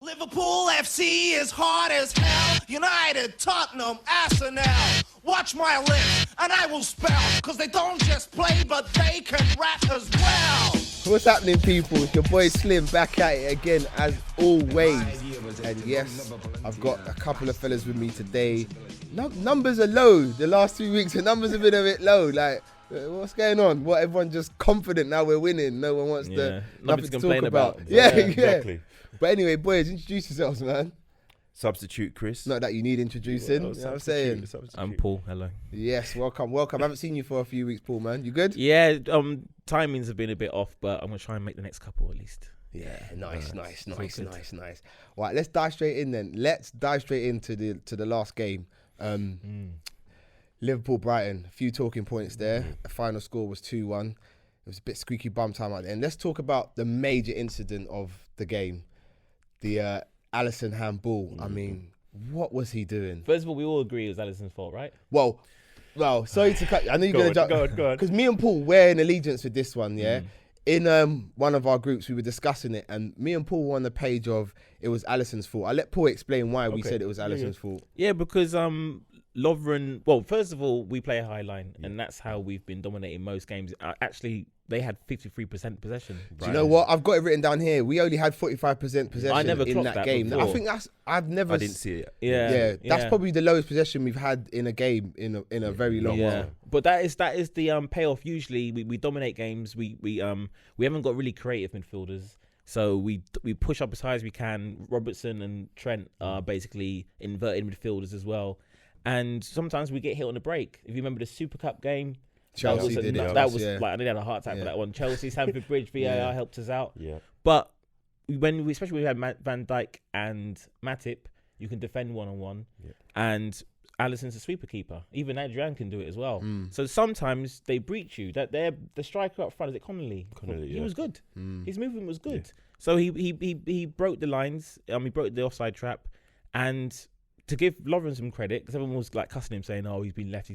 Liverpool FC is hard as hell. United, Tottenham, Arsenal. Watch my lips and I will spell. Cause they don't just play, but they can rap as well. What's happening, people? It's your boy Slim back at it again as always. And yes, I've got a couple of fellas with me today. Numbers are low. The last 2 weeks, the numbers have been a bit low. Like, what's going on? What, everyone just confident now we're winning. No one wants nothing to talk about. Yeah, exactly. But anyway, boys, introduce yourselves, man. Substitute Chris. Not that you need introducing. You know what I'm saying? I'm Paul. Hello. Yes, welcome. I haven't seen you for a few weeks, Paul, man. You good? Yeah, timings have been a bit off, but I'm gonna try and make the next couple at least. Yeah, nice. Right, let's dive straight in then. Let's dive straight into the last game. Liverpool Brighton. A few talking points there. The final score was 2-1. It was a bit squeaky bum time at the end. Let's talk about the major incident of the game. The Alisson handball. I mean, what was he doing? First of all, we all agree it was Alisson's fault, right? Well, sorry to cut. I know you're going to jump. Go on. Because me and Paul, we're in allegiance with this one, yeah? In one of our groups, we were discussing it, and me and Paul were on the page of it was Alisson's fault. I'll let Paul explain why we said it was Alisson's fault. Yeah, because Lovren, well, first of all, we play a high line, and that's how we've been dominating most games. Actually, they had 53% possession. Do you know what? I've got it written down here. We only had 45% possession I never in that game. before. I think I didn't see it. Yeah, that's probably the lowest possession we've had in a game in a very long while. But that is the payoff. Usually, we dominate games. We haven't got really creative midfielders. So we push up as high as we can. Robertson and Trent are basically inverted midfielders as well. And sometimes we get hit on the break. If you remember the Super Cup game, Chelsea did it. That was like I nearly had a heart attack for that one. Chelsea, Stamford Bridge, VAR helped us out. Yeah. But especially when we had Van Dijk and Matip, you can defend one-on-one. Yeah. And Alisson's a sweeper keeper. Even Adrian can do it as well. So sometimes they breach you. That the striker up front, is it Connolly? He was good. His movement was good. Yeah. So he broke the lines. He broke the offside trap. And to give Lovren some credit, because everyone was like cussing him, saying, "Oh, he's been left."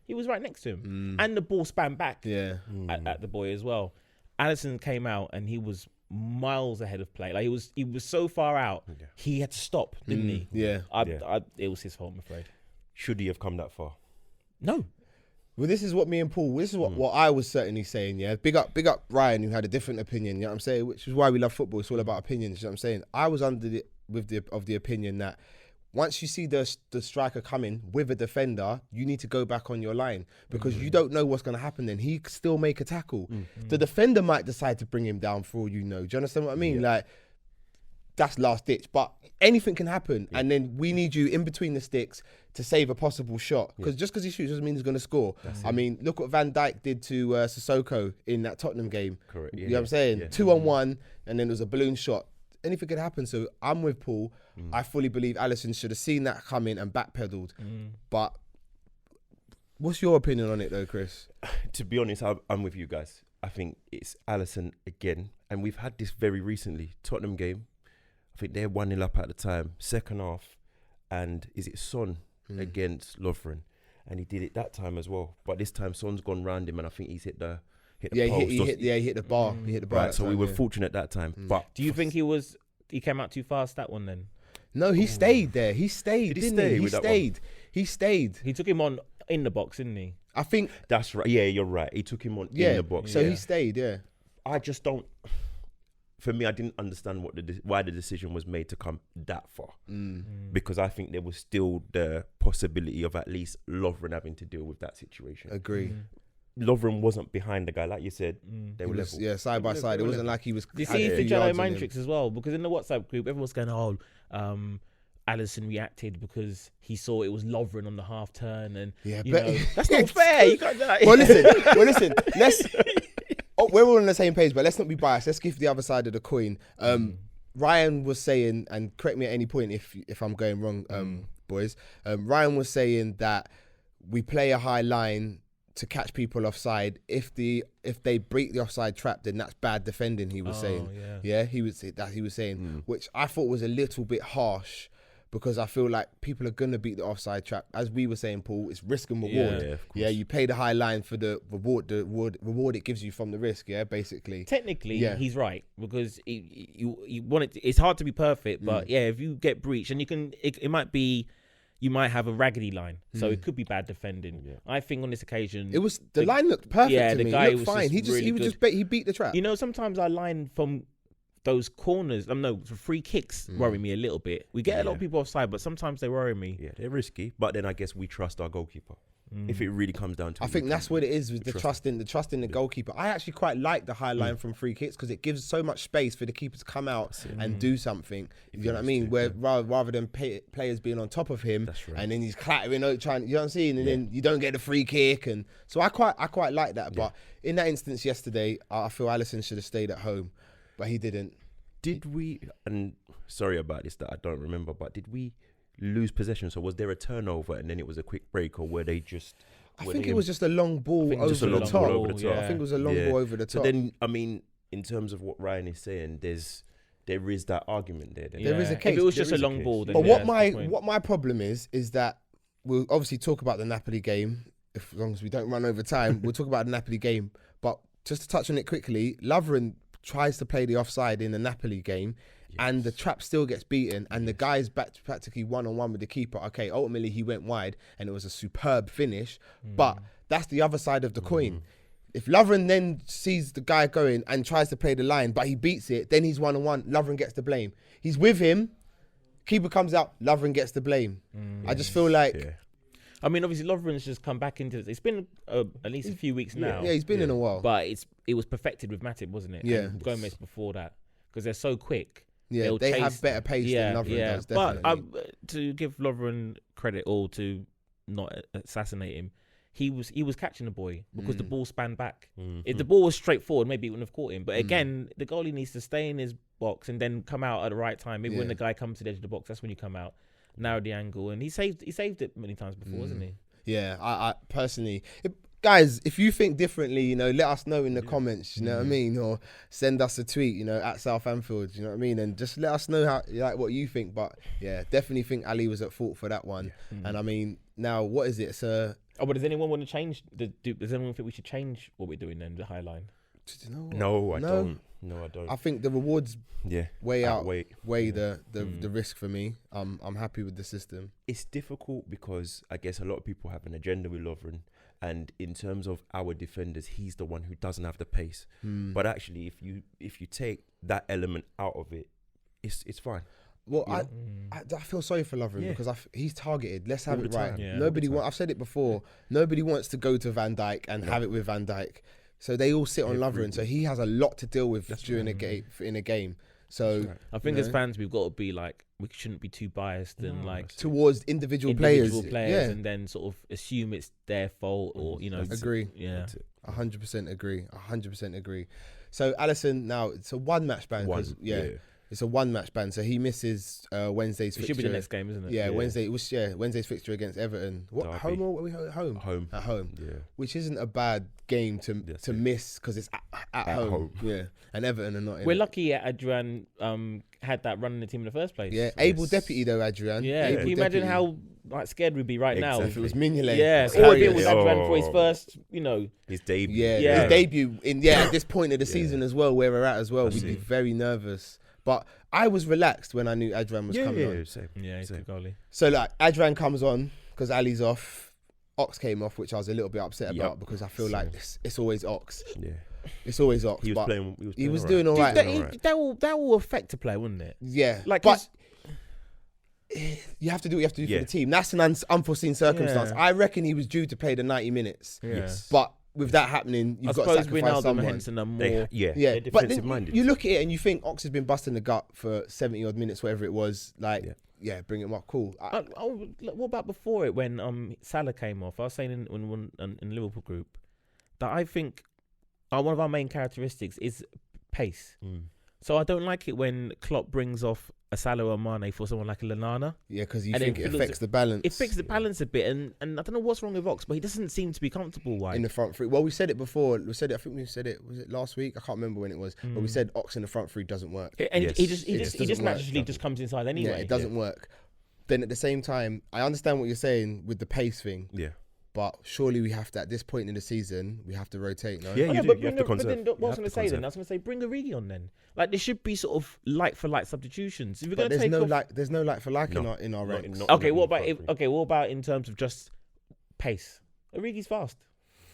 He was right next to him, and the ball span back at the boy as well. Alisson came out and he was miles ahead of play. Like he was so far out, he had to stop, didn't he? Yeah. It was his fault, I'm afraid. Should he have come that far? No. Well, this is what me and Paul, this is what I was certainly saying, yeah. Big up Ryan, who had a different opinion, you know what I'm saying? Which is why we love football. It's all about opinions, you know what I'm saying? I was of the opinion that once you see the striker coming with a defender, you need to go back on your line because you don't know what's going to happen then. He could still make a tackle. The defender might decide to bring him down for all you know. Do you understand what I mean? Like, that's last ditch. But anything can happen. And then we need you in between the sticks to save a possible shot. Because just because he shoots doesn't mean he's going to score. I mean, look what Van Dijk did to Sissoko in that Tottenham game. Correct. You know what I'm saying? 2-on-1, and then there was a balloon shot. Anything could happen. So I'm with Paul. I fully believe Alisson should have seen that coming and backpedaled. But what's your opinion on it though, Chris? To be honest, I'm with you guys. I think it's Alisson again. And we've had this very recently. Tottenham game. I think they're 1-0 up at the time. Second half. And is it Son against Lovren? And he did it that time as well. But this time Son's gone round him and I think he's hit the post. He hit the bar. He hit the bar. Right, so we were fortunate that time. But do you think he came out too fast that one then? No, he stayed there. He stayed, didn't he? He stayed. He took him on in the box, didn't he? I think that's right. Yeah, you're right. He took him on in the box. So he stayed, I just don't. For me, I didn't understand why the decision was made to come that far. Because I think there was still the possibility of at least Lovren having to deal with that situation. Agree. Lovren wasn't behind the guy, like you said. They were level. Yeah, side by side. It wasn't like he was. You see the Jello mind tricks as well, because in the WhatsApp group, everyone's going, Alisson reacted because he saw it was Lovren on the half turn, and that's not fair. You can't do that. Well, listen. We're all on the same page, but let's not be biased. Let's give the other side of the coin. Ryan was saying, and correct me at any point if I'm going wrong, boys. Ryan was saying that we play a high line to catch people offside. If they break the offside trap, then that's bad defending. He was saying, he was saying, which I thought was a little bit harsh. because I feel like people are gonna beat the offside trap. As we were saying, Paul, it's risk and reward. Yeah, of course. Yeah, you pay the high line for the reward it gives you from the risk. Yeah, basically. Technically, he's right, because you want it. It's hard to be perfect, but if you get breached, and it might be. You might have a raggedy line, so it could be bad defending. Yeah. I think on this occasion, it was the line looked perfect. Yeah, to the me. guy He looked fine. He beat the trap. You know, sometimes our line from those corners, free kicks worry me a little bit. We get a lot of people offside, but sometimes they worry me. Yeah, they're risky, but then I guess we trust our goalkeeper. If it really comes down to I it, think that's what it is with the trust in the goalkeeper. I actually quite like the high line from free kicks because it gives so much space for the keeper to come out and do something. You know what I mean? Where rather than players being on top of him, and then he's clattering out trying, you know what I'm saying? And then you don't get the free kick, and so I quite like that. But in that instance yesterday, I feel Alisson should have stayed at home, but he didn't. Did we? And sorry about this that I don't remember, but did we lose possession? So was there a turnover and then it was a quick break, or were they just? I think it was just a long ball over the top. I think it was a long ball over the top. So then, I mean, in terms of what Ryan is saying, there is that argument there. There is a case. If it was just a long ball, then but what my problem is that we'll obviously talk about the Napoli game. As long as we don't run over time, we'll talk about the Napoli game. But just to touch on it quickly, Lovren tries to play the offside in the Napoli game. And the trap still gets beaten, and the guy's practically one-on-one with the keeper. Okay, ultimately he went wide, and it was a superb finish. But that's the other side of the coin. If Lovren then sees the guy going and tries to play the line, but he beats it, then he's one-on-one. Lovren gets the blame. He's with him. Keeper comes out. Lovren gets the blame. I just feel like. Yeah. I mean, obviously Lovren's just come back into this. It's been at least a few weeks now. Yeah, he's been in a while. But it was perfected with Matip, wasn't it? Yeah. And Gomez before that, because they're so quick. Yeah, they have better pace than Lovren does, definitely. But to give Lovren credit, or to not assassinate him, he was catching the boy because the ball spanned back. If the ball was straight forward, maybe it wouldn't have caught him. But again, the goalie needs to stay in his box and then come out at the right time. Maybe when the guy comes to the edge of the box, that's when you come out, narrow the angle, and he saved it many times before, hasn't he? Yeah, I personally. Guys, if you think differently, let us know in the comments, you know what I mean? Or send us a tweet, at South Anfield, you know what I mean? And just let us know what you think. But yeah, definitely think Ali was at fault for that one. And I mean, now what is it? But does anyone want to change does anyone think we should change what we're doing then, the high line? No, I don't. No, I don't. I think the rewards outweigh the risk for me. I'm happy with the system. It's difficult because I guess a lot of people have an agenda with Lovren. And in terms of our defenders, he's the one who doesn't have the pace. But actually, if you take that element out of it, it's fine. Well, I feel sorry for Lovren because he's targeted. Let's have it right. Yeah, I've said it before. Nobody wants to go to Van Dijk and have it with Van Dijk. So they all sit on Lovren. So he has a lot to deal with during a game. So I think as fans, we've got to be like, we shouldn't be too biased and towards individual players, and then sort of assume it's their fault or agree. 100% agree. 100% agree. So Alisson, now it's a one match ban. It's a one match ban. So he misses Wednesday's fixture. It should be the next game, isn't it? Yeah, Wednesday. Wednesday's fixture against Everton. What home or home? At home. Yeah, which isn't a bad game to miss because it's at home. Yeah, and Everton are not. We're lucky Adrian had that run in the team in the first place. Yeah, able deputy though, Adrian. Yeah, can you imagine how scared we'd be right now if it was Mignolet? Yeah, or if it was Adrian for his first, his debut. Yeah, his debut at this point of the season as well, where we're at as well. We'd be very nervous. But I was relaxed when I knew Adrian was coming on. Same. Yeah, he's a goalie. So Adrian comes on because Ali's off. Ox came off, which I was a little bit upset about because I feel like it's always Ox. Yeah. It's always Ox. He was doing all right. That will affect a player, wouldn't it? Yeah. But you have to do what you have to do for the team. That's an unforeseen circumstance. I reckon he was due to play the 90 minutes. Yes. But with that happening, you've got to sacrifice someone. Henson are more. They're defensive minded. You look at it and you think Ox has been busting the gut for 70 odd minutes, whatever it was. Bring him up. Cool. What about before it when Salah came off? I was saying in Liverpool group that I think one of our main characteristics is pace. So I don't like it when Klopp brings off a Salah or Mane for someone like a Lallana. Yeah, because you think it affects the balance. It affects the balance a bit, and I don't know what's wrong with Ox, but he doesn't seem to be comfortable wide. In the front three. Well, we said it before. I think we said it. Was it last week? I can't remember when it was. But we said Ox in the front three doesn't work. And he just naturally just comes inside anyway. Yeah, it doesn't work. then at the same time, I understand what you're saying with the pace thing. Yeah. But surely we have to, at this point in the season, we have to rotate, no? Yeah, Oh, you no, do. but You have to but then conserve. what I was You going have to to say then, conserve. I was going to say, bring Origi on then. Like, there should be sort of like for like substitutions. If you're But going to take off, there's no like for like No. in our Not- ranks. not- okay, what in about front three. what about in terms of just pace? Origi's fast.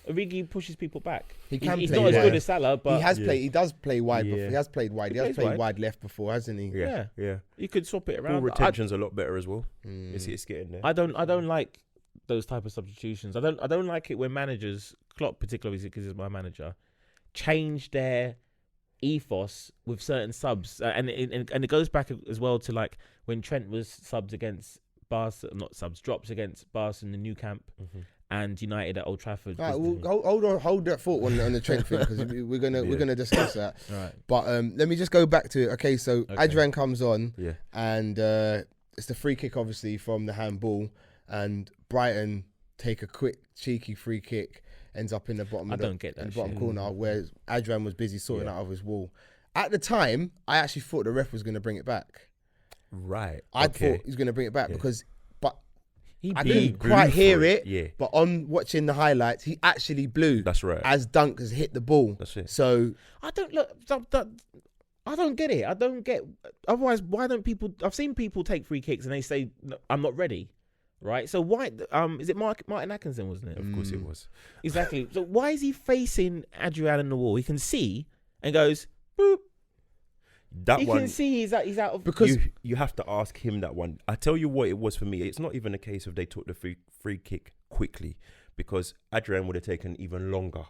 Origi pushes people back. He can He's play not as wide. good as Salah, but He does play wide before. Yeah. He has played wide. He has plays played wide. wide left before, hasn't he? Yeah. Yeah. you could swap it Ball around. retention's a lot better as well. Mm. It's getting there. I don't like those type of substitutions. I don't like it when managers, Klopp particularly because he's my manager, change their ethos with certain subs, and it goes back as well to like when Trent was subs against Barca, not subs, drops against Barca in the new camp and United at Old Trafford. All right, well, hold that thought on the Trent thing because we're gonna discuss that. Right. But let me just go back to it. Okay, so Adrian comes on, Yeah. and it's the free kick, obviously from the handball, and Brighton take a quick cheeky free kick, ends up in the bottom. I of the, don't get that in the bottom shit. corner where Adrian was busy sorting Yeah. out of his wall. At the time, I actually thought the ref was going to bring it back. Right. I okay. thought he was going to bring it back because, but I blew didn't quite for hear it, it. yeah. But on watching the highlights, he actually blew. That's right. As Dunk has hit the ball. That's it. So I don't look. I don't get it. I don't get. Otherwise, why don't people? I've seen people take free kicks and they say, "No, I'm not ready." Right. So why? Is it Martin Atkinson? Wasn't it? Of course it was. Exactly. So why is he facing Adrian in the wall? He can see and goes, boop. That He one. can see he's out of because you have to ask him that one. I tell you what it was for me. It's not even a case of they took the free kick quickly, because Adrian would have taken even longer,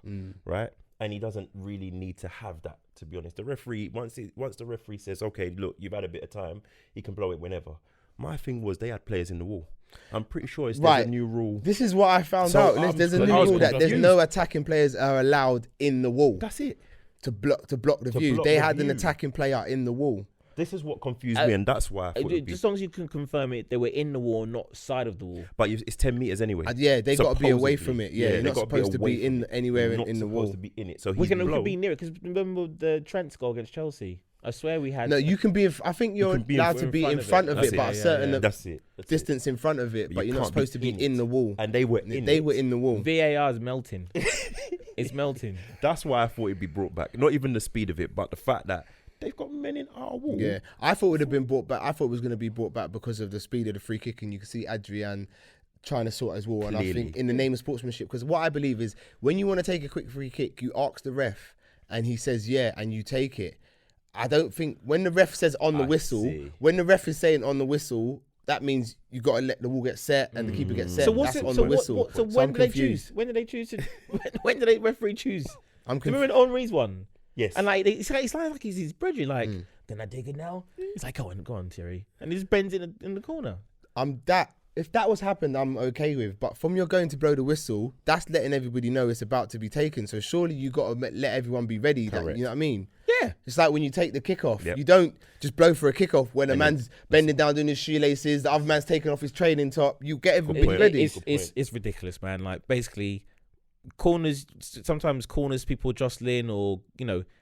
right? And he doesn't really need to have that, to be honest. The referee, once the referee says, okay, look, you've had a bit of time, he can blow it whenever. My thing was they had players in the wall. I'm pretty sure there's a new rule. This is what I found So out. There's a I'm new rule that there's confused. no attacking players are allowed in the wall That's it. to block the view. block They the had an view. attacking player in the wall. This is what confused me, and that's why I thought it'd be. Just as long as you can confirm it, they were in the wall, not side of the wall. But it's 10 meters anyway. Yeah, they got to be away Supposedly. from it. Yeah, you're they not gotta supposed to away be from in it. anywhere You're in not the supposed wall. to be in it. So We he's could be near it because remember the Trent's goal against Chelsea. I swear we had. No, you can be. I think you're can be in allowed to be in front of That's it, it. but a Yeah, certain yeah. That's it. That's distance in front of it. But But you you're not can't be supposed to be in in it. the wall. And they were in They it. were in the wall. VAR is melting. It's melting. That's why I thought it'd be brought back. Not even the speed of it, but the fact that they've got men in our wall. Yeah, I thought it would have been brought back. I thought it was going to be brought back because of the speed of the free kick, and you can see Adrian trying to sort his wall. And I Clearly. think in the name of sportsmanship, because what I believe is when you want to take a quick free kick, you ask the ref, and he says yeah, and you take it. I don't think when the ref says on the I whistle, see. when the ref is saying on the whistle, that means you got to let the wall get set and the keeper gets set. So what's That's it? on So the whistle. So when I'm did they confused. choose? When did they choose to? When did they referee choose? I'm Do you confused. remember Henri's one? Yes. And like it's like he's his brethren. Like, can I take it now? It's like, go on, Thierry. And he just bends in the corner. If that was happened, I'm okay with. But from you're going to blow the whistle, that's letting everybody know it's about to be taken. So surely you got to let everyone be ready. That, Correct. you know what I mean? Yeah. It's like when you take the kickoff. Yep. You don't just blow for a kickoff when a man's bending down doing his shoelaces, the other man's taking off his training top. You get everybody point. ready. It's ridiculous, man. Like basically, sometimes corners people jostling, or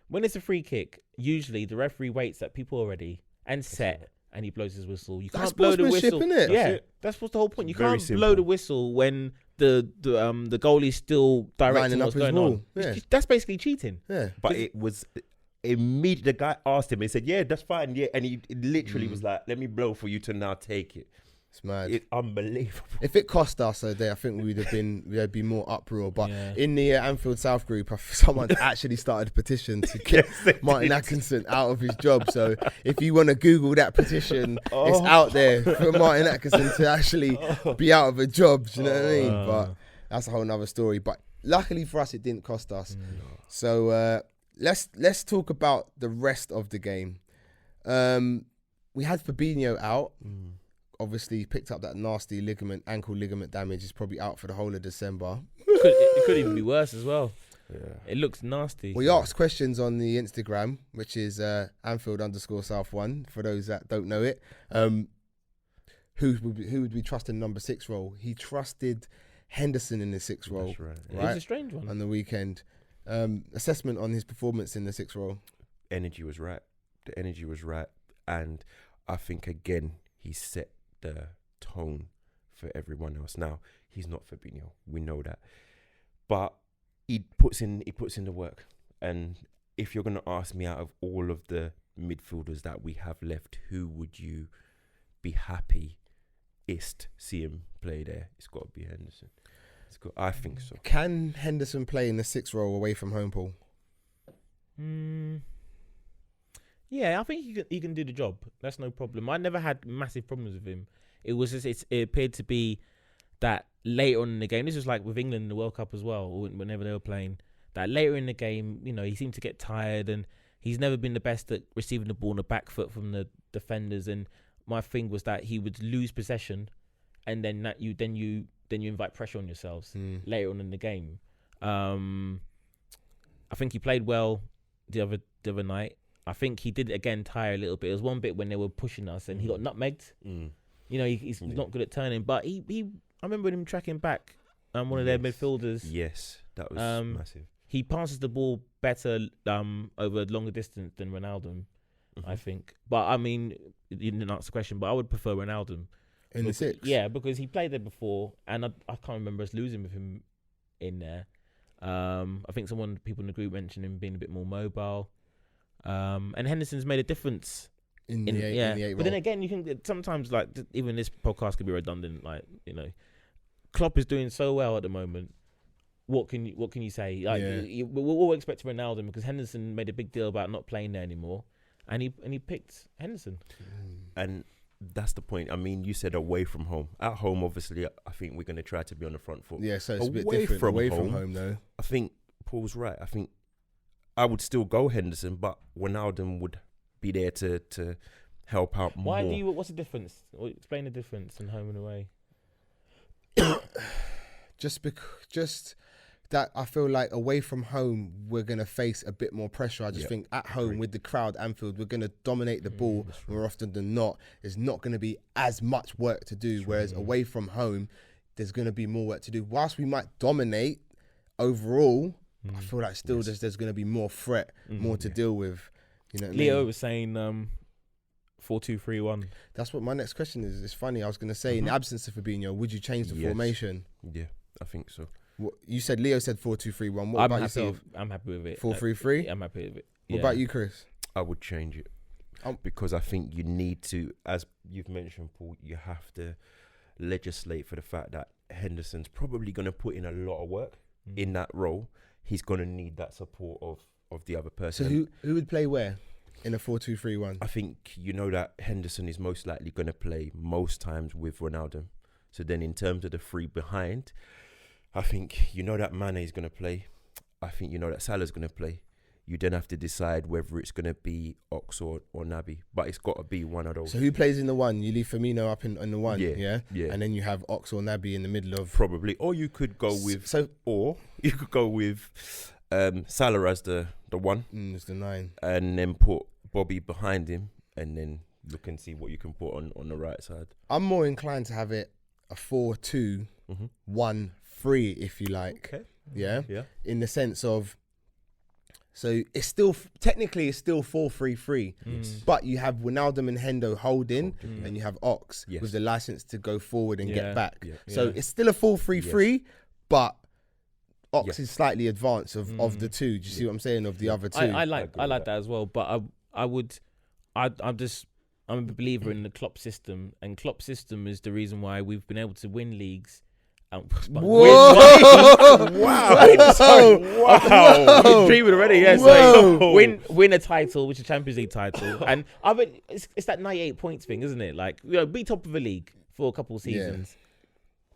when it's a free kick, usually the referee waits that people are ready and set. And he blows his whistle. You That's can't blow the sportsmanship, whistle. innit? Yeah, That's that's what's the whole point. You Very can't blow simple. the whistle when the goalie's still directing Lining up what's his going wall. on. Yeah. That's basically cheating. Yeah. But it was immediate. The guy asked him. He said, "Yeah, that's fine." Yeah, and he literally was like, "Let me blow for you to now take it." It's mad. It's unbelievable. If it cost us a day, I think there'd be more uproar. But Yeah. in the Anfield South group, someone actually started a petition to get Martin Atkinson out of his job. So if you want to Google that petition, it's out there for Martin Atkinson to actually be out of a job. Do you know what I mean? But that's a whole nother story. But luckily for us, it didn't cost us. So let's talk about the rest of the game. We had Fabinho out. Obviously picked up that nasty ankle ligament damage. Is probably out for the whole of December. It could even be worse as well. Yeah. It looks nasty. We asked questions on the Instagram, which is Anfield_South1, for those that don't know it. Who would we trust in number 6 role? He trusted Henderson in the 6 role. That's right. It was a strange one. On the weekend. Assessment on his performance in the 6 role. Energy was right. The energy was right, and I think again he set tone for everyone else. Now, he's not Fabinho. We know that. But he puts in the work. And if you're going to ask me, out of all of the midfielders that we have left, who would you be happiest see him play there? It's got to be Henderson. I think so. Can Henderson play in the 6th role away from home, Paul? Yeah, I think he can do the job. That's no problem. I never had massive problems with him. It was just it appeared to be that later on in the game, this was like with England in the World Cup as well, whenever they were playing, that later in the game, he seemed to get tired, and he's never been the best at receiving the ball on the back foot from the defenders. And my thing was that he would lose possession, and then you invite pressure on yourselves later on in the game. I think he played well the other night. I think he did again tire a little bit. There was one bit when they were pushing us and he got nutmegged. He's not good at turning, but I remember him tracking back one of their midfielders. Yes, that was massive. He passes the ball better over longer distance than Ronaldo, I think. But I mean, you didn't answer the question, but I would prefer Ronaldo. In the 6? Yeah, because he played there before, and I can't remember us losing with him in there. I think people in the group mentioned him being a bit more mobile. And Henderson's made a difference in the 8 but then again, you can sometimes, like, even this podcast could be redundant. Like, Klopp is doing so well at the moment. What can you say? Like, we'll all expect Ronaldo, because Henderson made a big deal about not playing there anymore, and he picked Henderson. And that's the point. I mean, you said away from home. At home, obviously, I think we're going to try to be on the front foot. Yeah, so it's a bit different. Away from home, though. I think Paul's right. I think I would still go Henderson, but Ronaldo would be there to help out more. What's the difference? Explain the difference in home and away. Just that I feel like away from home, we're going to face a bit more pressure. I just think at home with the crowd, Anfield, we're going to dominate the ball more often than not. There's not going to be as much work to do, whereas away from home, there's going to be more work to do. Whilst we might dominate overall, I feel like still there's going to be more threat, more to deal with. You know what Leo I mean? was saying 4-2-3-1. That's what my next question is. It's funny. I was going to say, in the absence of Fabinho, would you change the formation? Yeah, I think so. You said Leo said 4-2-3-1. What about yourself? I'm happy with it. 4-3-3? I'm happy with it. What about you, Chris? I would change it because I think you need to, as you've mentioned, Paul, you have to legislate for the fact that Henderson's probably going to put in a lot of work in that role. He's going to need that support of the other person. So who would play where in a 4-2-3-1? I think that Henderson is most likely going to play most times with Ronaldo. So then in terms of the three behind, I think that Mane is going to play. I think that Salah's going to play. You then have to decide whether it's going to be Ox or Naby. But it's got to be one of those. So who plays in the 1? You leave Firmino up in the 1, yeah? Yeah. And then you have Ox or Naby in the middle of... Probably. Or you could go with... Salah as the 1. It's the 9. And then put Bobby behind him. And then look and see what you can put on the right side. I'm more inclined to have it a 4-2-1-3, if you like. Okay. Yeah? Yeah. In the sense of... So it's still technically 4-3-3, but you have Wijnaldum and Hendo holding, and you have Ox with the license to go forward and get back. Yeah. So it's still a 4-3-3, but Ox is slightly advanced of the two. Do you see what I'm saying? Of the other two, I like that as well. But I'm a believer in the Klopp system, and Klopp system is the reason why we've been able to win leagues. Whoa! Wow! Dreaming already, yes. Win a title, which is a Champions League title, and I mean it's that 98 points thing, isn't it? Like, be top of the league for a couple of seasons,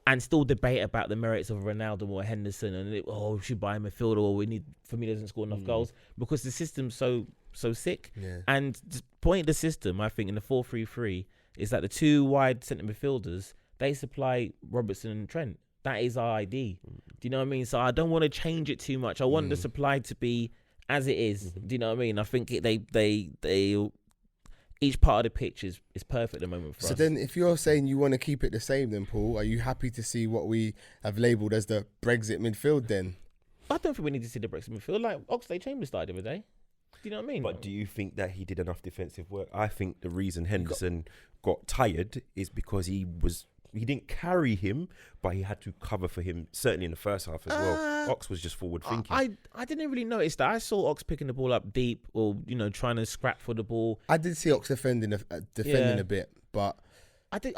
and still debate about the merits of Ronaldo or Henderson, and we should buy a midfielder, or Firmino doesn't score enough goals, because the system's so sick. Yeah. And the point of the system, I think, in the 4-3-3 is that the two wide centre midfielders, they supply Robertson and Trent. That is our ID. Do you know what I mean? So I don't want to change it too much. I want the supply to be as it is. Do you know what I mean? I think they each part of the pitch is perfect at the moment for us. So then if you're saying you want to keep it the same then, Paul, are you happy to see what we have labelled as the Brexit midfield then? I don't think we need to see the Brexit midfield. Like Oxlade-Chamberlain started the other day. Do you know what I mean? But do you think that he did enough defensive work? I think the reason Henderson got tired is because he was he didn't carry him, but he had to cover for him, certainly in the first half as well. Ox was just forward thinking. I didn't really notice that. I saw Ox picking the ball up deep, or trying to scrap for the ball. I did see Ox defending a bit, but I think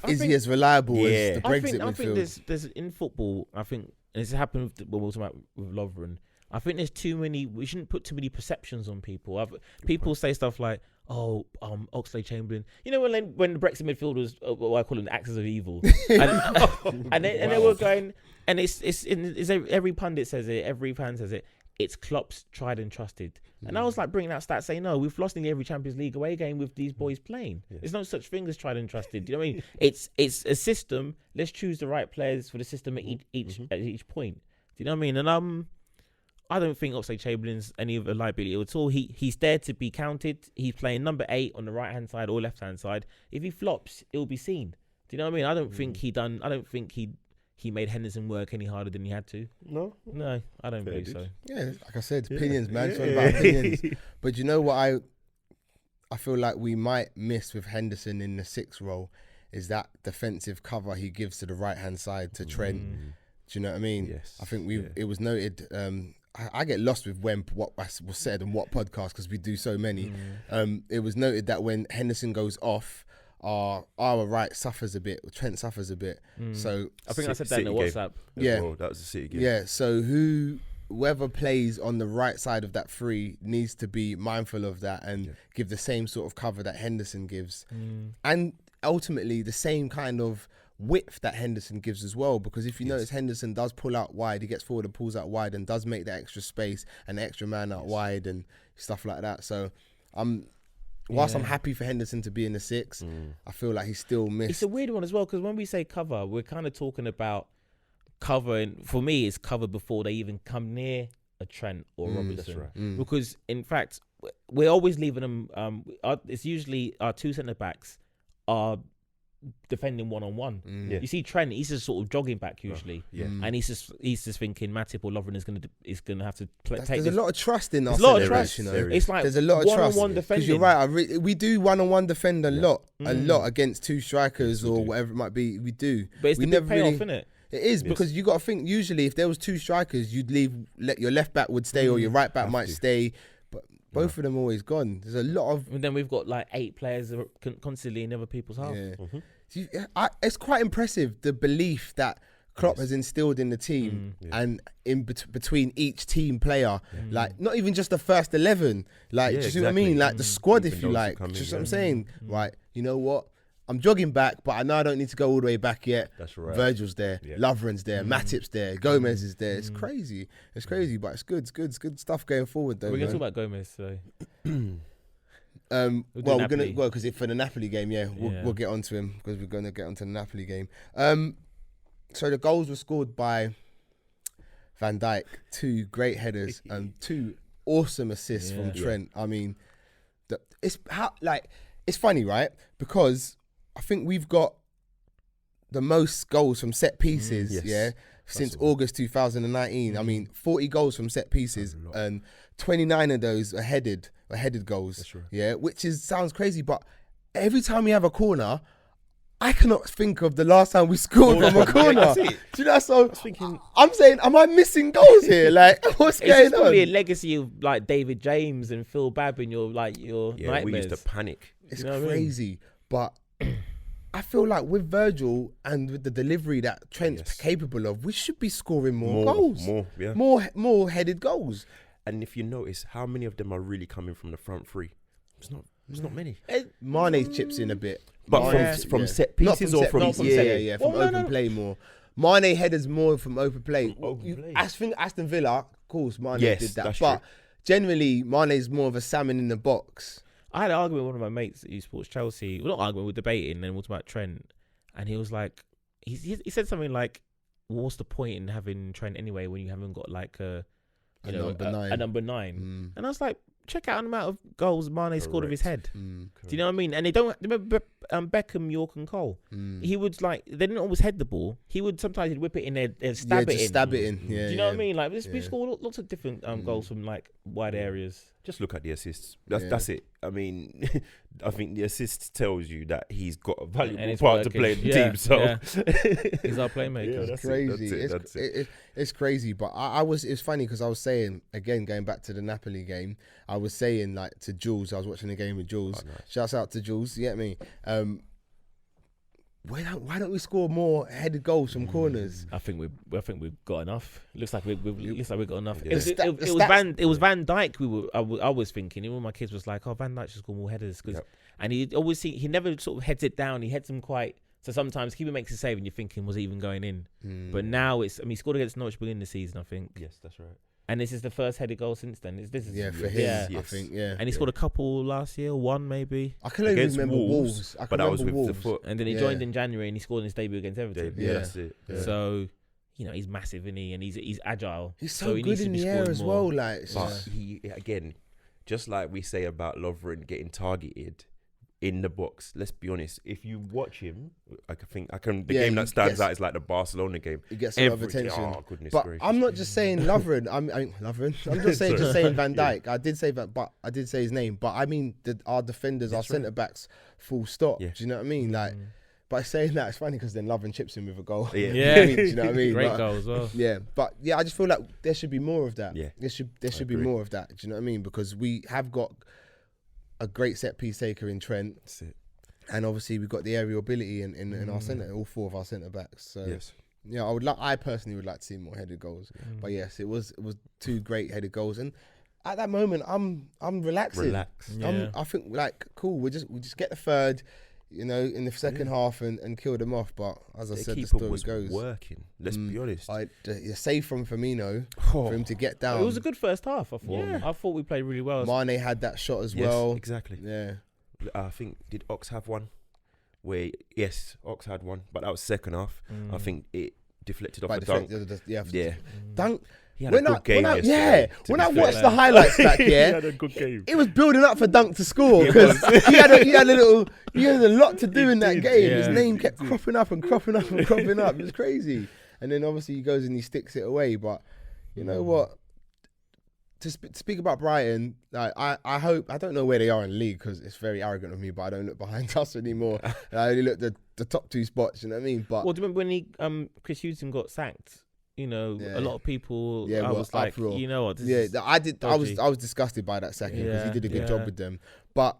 is he as reliable as the Brexit midfield? I think there's in football. I think, and it's happened when we were talking about with Lovren. I think there's too many. We shouldn't put too many perceptions on people. People say stuff like, "Oh, Oxlade-Chamberlain." When the Brexit midfield was what I call it, the axis of evil, and they were going, and it's every pundit says it, every fan says it. It's Klopp's tried and trusted, and I was like bringing out stats saying, "No, we've lost nearly every Champions League away game with these boys playing. There's no such thing as tried and trusted." Do you know what I mean? It's a system. Let's choose the right players for the system at each point. Do you know what I mean? And I don't think Oxlade-Chamberlain's any of a liability at all. He's there to be counted. He's playing number 8 on the right hand side or left hand side. If he flops, it'll be seen. Do you know what I mean? I don't think he made Henderson work any harder than he had to. No, I don't believe so. Yeah, like I said, opinions, man. It's all about opinions. But you know what I feel like we might miss with Henderson in the 6 role is that defensive cover he gives to the right hand side to Trent. Do you know what I mean? Yes. I think it was noted. I get lost with what was said and what podcast because we do so many. It was noted that when Henderson goes off, our right suffers a bit. Trent suffers a bit. So I think I said that in the WhatsApp. Yeah, well, that was the City game. Yeah. So whoever plays on the right side of that 3 needs to be mindful of that and give the same sort of cover that Henderson gives, and ultimately the same kind of width that Henderson gives as well, because if you notice, Henderson does pull out wide, he gets forward and pulls out wide and does make that extra space and extra man out wide and stuff like that. So whilst I'm happy for Henderson to be in the 6, I feel like he's still missed. It's a weird one as well, because when we say cover, we're kind of talking about cover, and for me it's cover before they even come near a Trent or Robertson. That's right. Because in fact we're always leaving them, it's usually our 2 centre backs are defending one-on-one. You see Trent, he's just sort of jogging back usually, and he's just thinking Matip or Lovren is gonna have to take. There's a lot of trust in us. There's a lot of trust. It's like there's a lot of trust one-on-one defending. Because you're right, we do one-on-one defend a lot against 2 strikers or whatever it might be. We do, but it's the big payoff, isn't it? It is, because you got to think. Usually, if there was 2 strikers, you'd let your left back would stay or your right back might stay. Both of them always gone. There's a lot of. And then we've got like 8 players that are constantly in other people's half. It's quite impressive, the belief that Klopp has instilled in the team and in between each team player. Like, not even just the first 11. Like, do you see what I mean? Like the squad, if you like. Do you see what I'm saying? Right. You know what? I'm jogging back, but I know I don't need to go all the way back yet. That's right. Virgil's there, Lovren's there, Matip's there, Gomez is there. It's crazy. It's crazy, but it's good. It's good stuff going forward, though. We're going to talk about Gomez today. We're gonna because for the Napoli game, we'll get onto him because we're gonna get onto the Napoli game. So the goals were scored by Van Dijk, 2 great headers and 2 awesome assists from Trent. I mean, it's funny, right? Because I think we've got the most goals from set pieces, since August 2019. I mean, 40 goals from set pieces, and 29 of those are headed goals. Which sounds crazy, but every time we have a corner, I cannot think of the last time we scored from a corner. Do you know? So I'm saying, am I missing goals here? Like, what's going on? It's probably a legacy of like David James and Phil Babb in your nightmares. We used to panic. It's crazy, but I feel like with Virgil and with the delivery that Trent's capable of, we should be scoring more goals, more headed goals. And if you notice, how many of them are really coming from the front 3? It's not many. Mane chips in a bit, but from set pieces from open play more. Mane headers more from open play. I think Aston Villa, of course, Mane did that, but generally Mane's more of a salmon in the box. I had an argument with one of my mates who supports Chelsea. Well, not arguing, we're debating, and then we talked about Trent, and he was like, he said something like, "What's the point in having Trent anyway when you haven't got like a number 9?" And I was like, check out the amount of goals Mane scored with his head. Do you know what I mean? And they don't remember Beckham, York, and Cole. He would they didn't always head the ball. He would sometimes he'd whip it in there and stab it in. Stab it in. Do you know what I mean? Like we scored lots of different goals from like wide areas. Just look at the assists. That's it. I mean, I think the assists tells you that he's got a valuable part to play in the team. So he's our playmaker. It's crazy. It's crazy. But it's funny because I was saying, again, going back to the Napoli game, I was saying like to Jules, I was watching the game with Jules. Nice. Shouts out to Jules, you get me? Why don't we score more headed goals from corners? I think we've got enough. Looks like we've got enough. It was Van Dijk. I was thinking. Even when my kids was like, "Oh, Van Dijk should score more headers," and he never sort of heads it down. He heads them quite. So sometimes keeper makes a save, and you're thinking, was it even going in? But now he scored against Norwich beginning of the season, I think. Yes, that's right. And this is the first headed goal since then. For him, I think. Yeah, and he scored a couple last year, one maybe. I can only remember Wolves, but that was with the foot. And then he joined in January, and he scored in his debut against Everton. That's it. Yeah. So, he's massive, isn't he? And he's agile. He's so good in the air as well. Like, but he again, just like we say about Lovren getting targeted in the box. Let's be honest. If you watch him, the game that stands out is like the Barcelona game. He gets a lot of attention. Oh, goodness but gracious. I'm not just saying Lovren. I'm just saying Van Dijk. I did say that, but I did say his name. But I mean, our defenders, our centre backs, full stop. Yeah. Do you know what I mean? Like, by saying that, it's funny because then Lovren chips him with a goal. Yeah. Do you know what I mean? Great goal as well. Yeah, but I just feel like there should be more of that. Yeah, there should be more of that. Do you know what I mean? Because we have got a great set piece taker in Trent. That's it. And obviously we've got the aerial ability in our centre, all four of our centre backs. So yes. Yeah, I personally would like to see more headed goals. But yes, it was 2 great headed goals, and at that moment I'm relaxing. Yeah. I think like cool. We just get the third, in the second half and kill them off. But as I said, the story was goes. working. Let's be honest. Save from Firmino for him to get down. It was a good first half. I thought. Yeah. I thought we played really well. Mane had that shot as well. Exactly. Yeah. I think, did Ox have one? Ox had one, but that was second half. I think it deflected off a dunk. Dunk. He had a good game yesterday. When I watched the highlights back, he had a good game. It was building up for Dunk to score because he had a lot to do in that game. His name kept cropping up. It was crazy. And then obviously he goes and he sticks it away. But you know what? To speak about Brighton, I hope, I don't know where they are in the league because it's very arrogant of me, but I don't look behind us anymore. I only look at the top 2 spots, you know what I mean? But do you remember when Chris Hughton got sacked? A lot of people. I was like, uproar. You know what? I did. Dodgy. I was disgusted by that second because he did a good job with them. But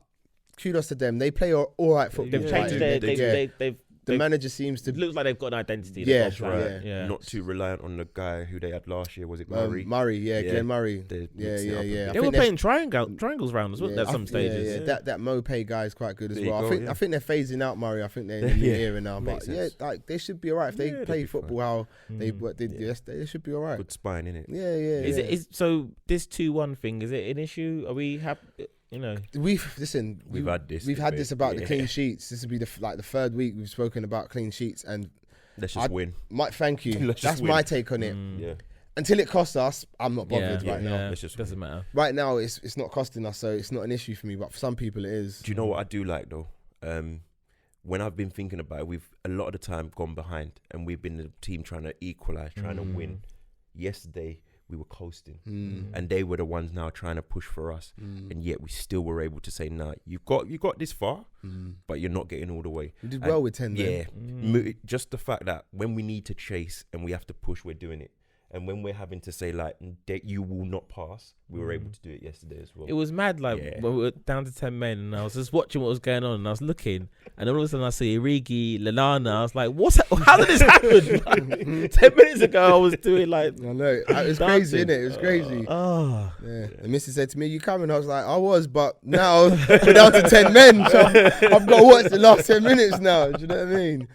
kudos to them. They play all right football. They've changed the manager seems to looks like they've got an identity. That's right. Yeah. Not too reliant on the guy who they had last year. Was it Murray? Glenn Murray. They were playing triangles round as well at some stages. That Mopay guy is quite good as well. I think they're phasing out Murray. I think they're in the new era now. But they should be alright if they play football how they did. They should be alright. Good spine, innit? Yeah. So this 2-1 thing, is it an issue? Are we happy? We've had this about the clean sheets. This will be the 3rd week we've spoken about clean sheets, and let's just win. Thank you. That's my take on it. Yeah. Until it costs us, I'm not bothered right now. It doesn't matter. Right now, it's not costing us, so it's not an issue for me. But for some people, it is. Do you know what I do like though? When I've been thinking about it, we've a lot of the time gone behind, and we've been the team trying to equalise, trying to win. Yesterday, we were coasting, and they were the ones now trying to push for us, and yet we still were able to say, "Nah, you got this far, but you're not getting all the way." You did well with 10. Yeah, just the fact that when we need to chase and we have to push, we're doing it. And when we're having to say like you will not pass, we were able to do it yesterday as well. It was mad, when we were down to 10 men, and I was just watching what was going on, and I was looking, and all of a sudden I see Origi, Lallana. I was like, how did this happen? 10 minutes ago I was doing like, I know, it was crazy, innit? It was crazy. The missus said to me, "You coming?" I was like, "I was, but now we're down to 10 men, so I've got to watch the last 10 minutes now." Do you know what I mean?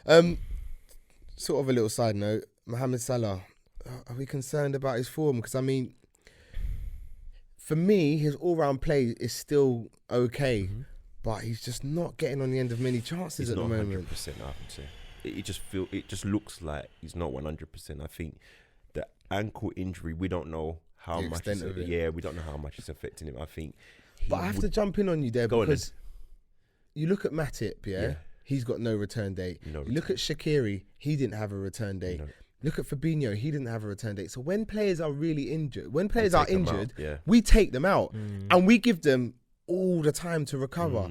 But sort of a little side note. Mohamed Salah, are we concerned about his form? Because I mean, for me, his all-round play is still okay, but he's just not getting on the end of many chances at the moment. 100%, I would say. It just looks like he's not 100%. I think the ankle injury, we don't know how much. We don't know how much it's affecting him. I think. But I have to jump in on you there because you look at Matip, he's got no return date. You look at Shaqiri, he didn't have a return date. Look at Fabinho. He didn't have a return date. So when players are really injured, when players We are take them out, injured, yeah. we take them out and we give them all the time to recover.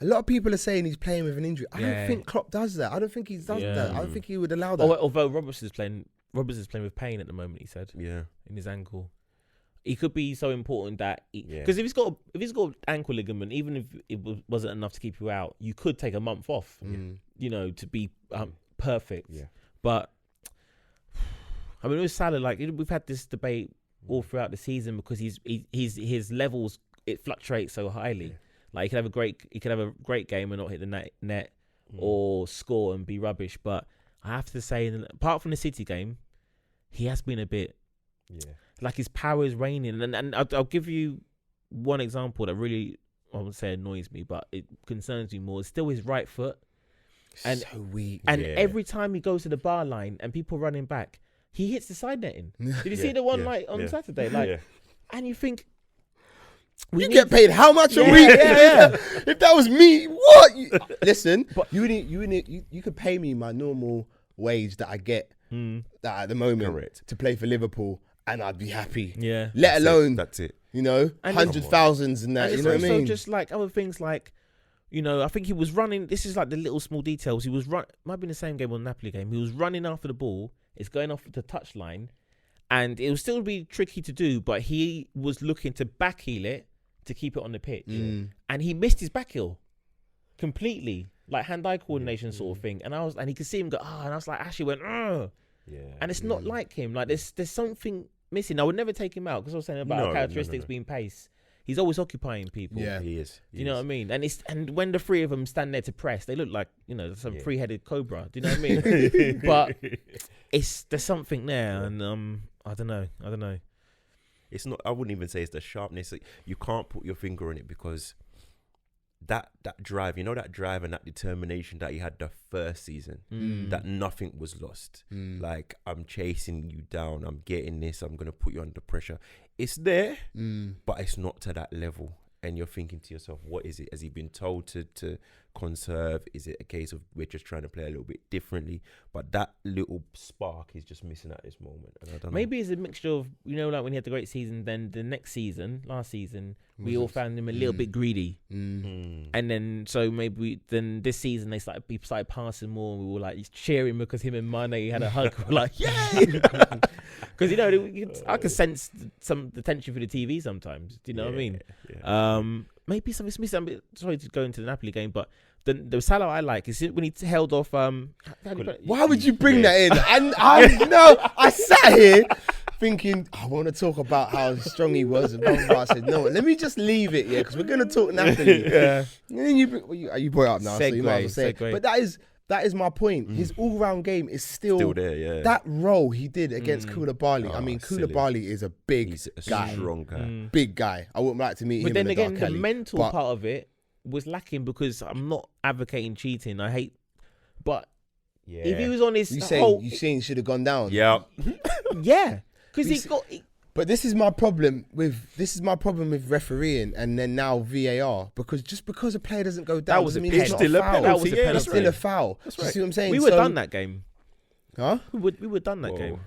A lot of people are saying he's playing with an injury. I don't think Klopp does that. I don't think he's done that. I don't think he would allow that. Although Robertson's playing with pain at the moment. He said, in his ankle. He could be so important that because if he's got ankle ligament, even if it wasn't enough to keep you out, you could take a month off. You know, to be perfect. Yeah. But I mean, with Salah, like we've had this debate all throughout the season because his levels it fluctuates so highly. Yeah. Like he could have a great game and not hit the net or score and be rubbish. But I have to say, apart from the City game, he has been a bit. Yeah. Like his power is waning, and I'll give you one example that really I wouldn't say annoys me, but it concerns me more. It's still his right foot, and so weak. And every time he goes to the bar line and people running back, he hits the side netting. Did you see the one like on Saturday? Like, and you think you get paid how much a week? If that was me, what? Listen, but you could pay me my normal wage that I get that at the moment to play for Liverpool. And I'd be happy. Yeah. Let alone that's it. You know, and 100,000s and that. And you know what I mean? So just like other things, like you know, I think he was running. This is like the little small details. He was might be in the same game or the Napoli game. He was running after the ball. It's going off the touchline, and it will still be tricky to do. But he was looking to backheel it to keep it on the pitch, and he missed his backheel completely, like hand-eye coordination sort of thing. And he could see him go, and I was like, Ashley went, and it's not like him. Like there's something missing. I would never take him out because I was saying about our characteristics being pace. He's always occupying people. Yeah, he is. Do you know what I mean? And when the three of them stand there to press, they look like some three-headed cobra. Do you know what I mean? But there's something there, and I don't know. It's not. I wouldn't even say it's the sharpness. You can't put your finger on it because that drive, that drive and that determination that he had the first season, that nothing was lost. Like, I'm chasing you down, I'm getting this, I'm going to put you under pressure. It's there, but it's not to that level. And you're thinking to yourself, what is it? Has he been told to conserve? Is it a case of we're just trying to play a little bit differently? But that little spark is just missing at this moment. And I don't Maybe it's a mixture of, like when he had the great season, then the next season, last season, we all found him a little bit greedy. And then, so maybe then this season, people started passing more and we were like cheering because him and Mane had a hug. We're like, yay! Because, I could sense the tension for the TV sometimes. Do you know what I mean? Yeah. Maybe something's missing. Sorry to go into the Napoli game, but the Salah I like is when he held off. Why would you bring that in? And I sat here thinking I want to talk about how strong he was, and I said no. Let me just leave it, because we're gonna talk Napoli. And then you brought it up now, so you might as well say it. But that is my point. His all-round game is still there. Yeah. That role he did against Koulibaly. I mean, Koulibaly is a big guy, strong guy, big guy. I wouldn't like to meet him. But then in again, dark the alley. mental part of it was lacking because I'm not advocating cheating. I hate, but if he was on his you saying he should have gone down? Yeah, because he got. But this is my problem with refereeing and then now VAR, because just because a player doesn't go down that was doesn't mean it's not a foul. That was a penalty. It's still a foul. That's right. You see what I'm saying? We were done that game. Huh? We were done that game.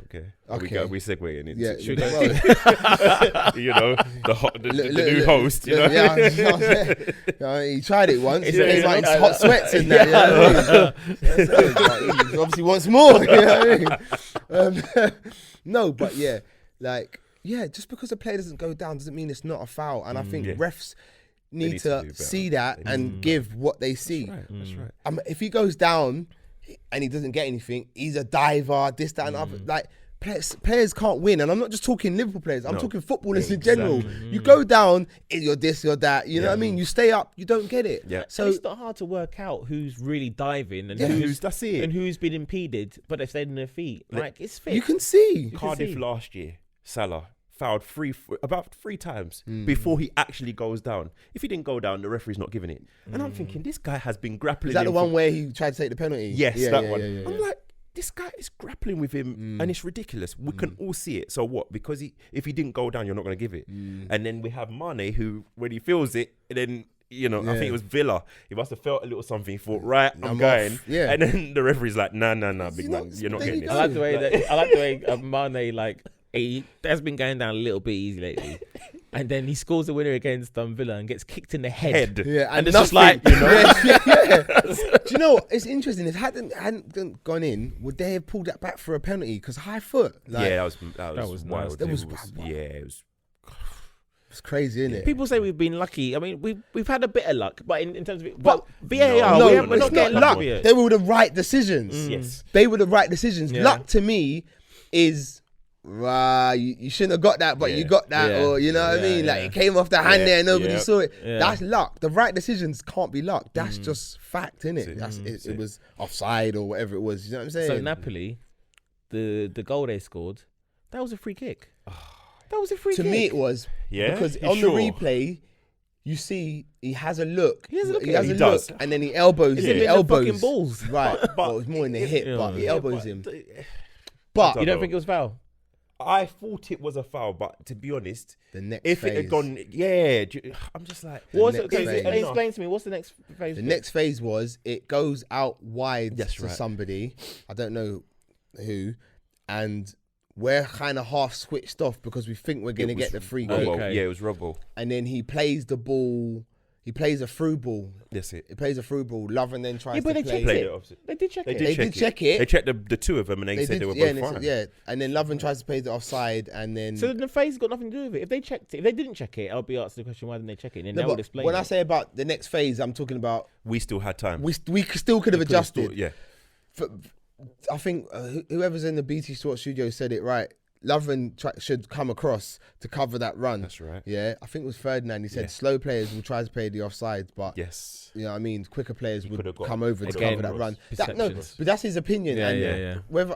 Okay. We segueing into the new host. He tried it once. He came out in hot sweats in that. He obviously wants more. You know what I mean? No, but just because a player doesn't go down doesn't mean it's not a foul. And I think refs need to see that and give what they see. That's right. If he goes down and he doesn't get anything, he's a diver, this, that, and other. Like, players can't win. And I'm not just talking Liverpool players. I'm talking footballers in general. You go down, you're this, you're that. You know what I mean? You stay up, you don't get it. Yeah. So it's not hard to work out who's really diving and who's been impeded, but they've stayed on their feet. Like, it's fit. You can see. Cardiff last year, Salah fouled about three times before he actually goes down. If he didn't go down, the referee's not giving it. And I'm thinking, this guy has been grappling. Is that the one where he tried to take the penalty? Yes, that one. Yeah. I'm like, this guy is grappling with him and it's ridiculous. We can all see it. So what? Because if he didn't go down, you're not going to give it. And then we have Mane, who, when he feels it, then you know, I Yeah. think it was Villa. He must have felt a little something. He thought, right, I'm I'm going. off. Yeah. And then the referee's like, nah, big You man, know, you're not there getting you this. I like the way Mane, like, he has been going down a little bit easy lately. And then he scores the winner against Villa and gets kicked in the head. Yeah, And it's just like, you know. Yeah. Do you know what? It's interesting. If it hadn't gone in, would they have pulled that back for a penalty? Because high foot. Like, Yeah, that was wild. That was Yeah, it was. it's crazy, isn't it? people say we've been lucky. I mean, we've had a bit of luck, but in terms of it, But- VAR, No, we're it's not getting luck. lucky yet. They were the right decisions. Yes. They were the right decisions. Yeah. Luck to me is you shouldn't have got that, but you Yeah. got that, Yeah. or you know what I Yeah, mean? Like yeah. it came off the hand Yeah. there and nobody Yeah. saw it. Yeah. That's luck. The right decisions can't be luck. That's just fact, innit? That's That's it. it was offside or whatever it was. You know what I'm saying? So Napoli, the goal they scored, that was a free kick. That was a free to kick. me, it was Yeah? because You on sure? the replay, you see he has a look. He has a look He at has him. a He look, does. and then he elbows. Is He it in the elbows. fucking balls? Right, But well, it was more in the hip, yeah. but he elbows him. But You don't think it was foul? I thought it was a foul, but to be honest, The next if it had phase. gone, I'm just like, What's next it? phase. Explain to me. What's the next phase? The next phase was it goes out wide That's to right. somebody, I don't know who, and we're kind of half switched off because we think we're going to it was get the free Robbo. kick. Okay. Yeah, it was Robbo. And then he plays the ball, he plays a through ball. That's it. He plays a through ball. Lovren then tries Yeah, but to they play. checked Played it. it opposite. They did check They it. did They check did check it. They checked the two of them, and they said they were yeah, both and fine. yeah, and then Lovren tries to play the offside, and then. So the phase got nothing to do with it. If they checked it, if they didn't check it, I'll be asking the question, why didn't they check it? And then No, that would but explain when it. I say about the next phase, I'm talking about We still had time. we still could have We could've adjusted. still- yeah. I think whoever's in the BT Sports studio said it right. Lovren should come across to cover that run. That's right. Yeah, I think it was Ferdinand. He said Yeah. slow players will try to play the offsides, but Yes. you know what I mean, quicker players would could've got- come over to again, cover that run. No, perceptions. but that's his opinion. Yeah, and yeah. Whether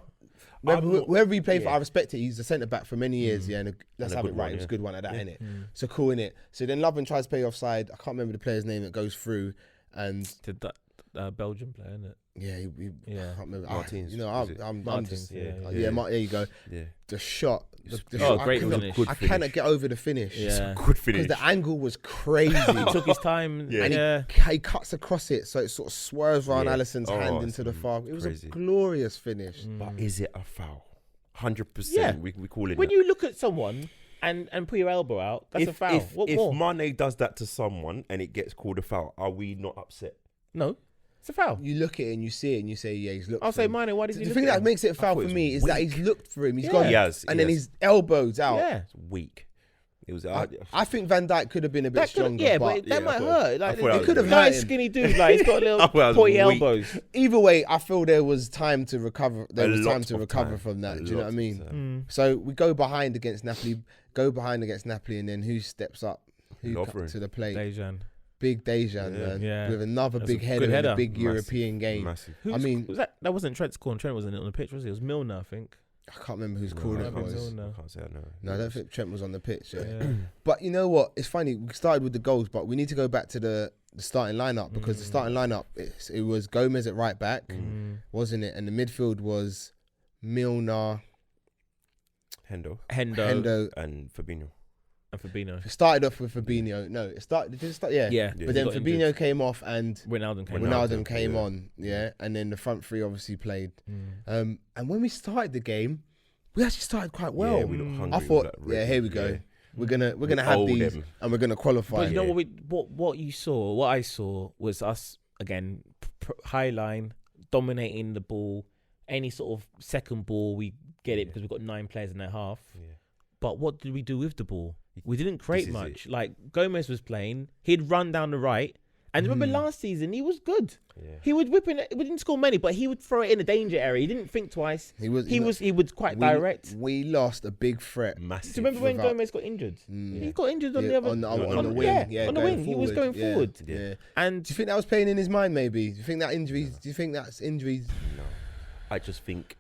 I'm not- wherever he played for, yeah. I respect it. He's a centre back for many years, yeah, and let's a have it good right. one, It was a yeah. good one at that, Yeah. innit? So cool, innit? So then Lovren tries to play offside. I can't remember the player's name that goes through, and Did that Belgian player, isn't it? yeah, Yeah. I can't remember. Martins, You know, was it? I'm Martins, just yeah. there you go. Yeah. The shot. The Oh, shot. great I finish. Good I finish. cannot get over the finish. Yeah. Good Because finish. the angle was crazy. He took his time. Yeah. And Yeah. he cuts across it, so it sort of swerves around Yeah. Alisson's Oh, hand it's into the far. It was crazy. a glorious finish. But is it a foul? 100%. Yeah. We call it. When you look at someone and put your elbow out, that's a foul. What if more? Mane does that to someone and it gets called a foul, are we not upset? No, it's a foul. You look at it and you see it and you say, yeah, he's looked. I'll for say him. mine. Why did you The look thing at that him? makes it a foul thought for it was me is that weak. he's looked for him. He's Yeah. gone, He has, and he then has. his elbows out. Yeah. It's weak. It was. I think Van Dijk could have been a bit That could, stronger. yeah, but but that yeah, might I thought- hurt. Like, I thought that it could have was nice hurt him. skinny dude. Like he's got a little I thought that was pointy weak. elbows. either way, I feel there was time to recover. There A was lot time to of recover time. from that. A Do you know lot what I of mean? time. So we go behind against Napoli. And then who steps up? Who Lovren. to the plate? Dejan. Big Dejan, Yeah. man, Yeah. with another That's big a header good in a header. big Massive, European game. Massive. I mean, was that wasn't Trent's score, and Trent wasn't on the pitch, was he? It was Milner, I think. I can't remember whose No, corner I it can't was. say- Milner. I can't say I know. No, I don't think Trent was on the pitch. Yeah. Yeah. But you know what? It's funny. We started with the goals, but we need to go back to the starting lineup because the starting lineup it was Gomez at right back, wasn't it? And the midfield was Milner, Hendo Hendo and Fabinho. and Fabinho. It started off with Fabinho. No, it started. Did it start? Yeah. Yeah. But then he got Fabinho injured. came off and Ronaldo came. Ronaldo on. came yeah. on. Yeah. And then the front three obviously played. Mm. And when we started the game, we actually started quite well. Yeah, we looked hungry. I We thought, looked yeah, ready. here we go. Yeah. We're gonna have owe these them. and we're gonna qualify. But you know Yeah. what you saw, what I saw was us again, high line, dominating the ball. Any sort of second ball, we get it because we've got 9 players in their half. Yeah. But what did we do with the ball? We didn't create is much. Like Gomez was playing, he'd run down the right. And remember last season, he was good. Yeah. He would whip in. We didn't score many, but he would throw it in a danger area. He didn't think twice. He was quite direct. We lost a big threat. Massive. Do you remember when without- Gomez got injured? Mm. He got injured on Yeah, the other on the on wing. yeah, Yeah, on the going wing. He was going forward. forward. Yeah. And Do you think that was playing in his mind? Maybe. Do you think that injuries? Do you think that's injuries? No, I just think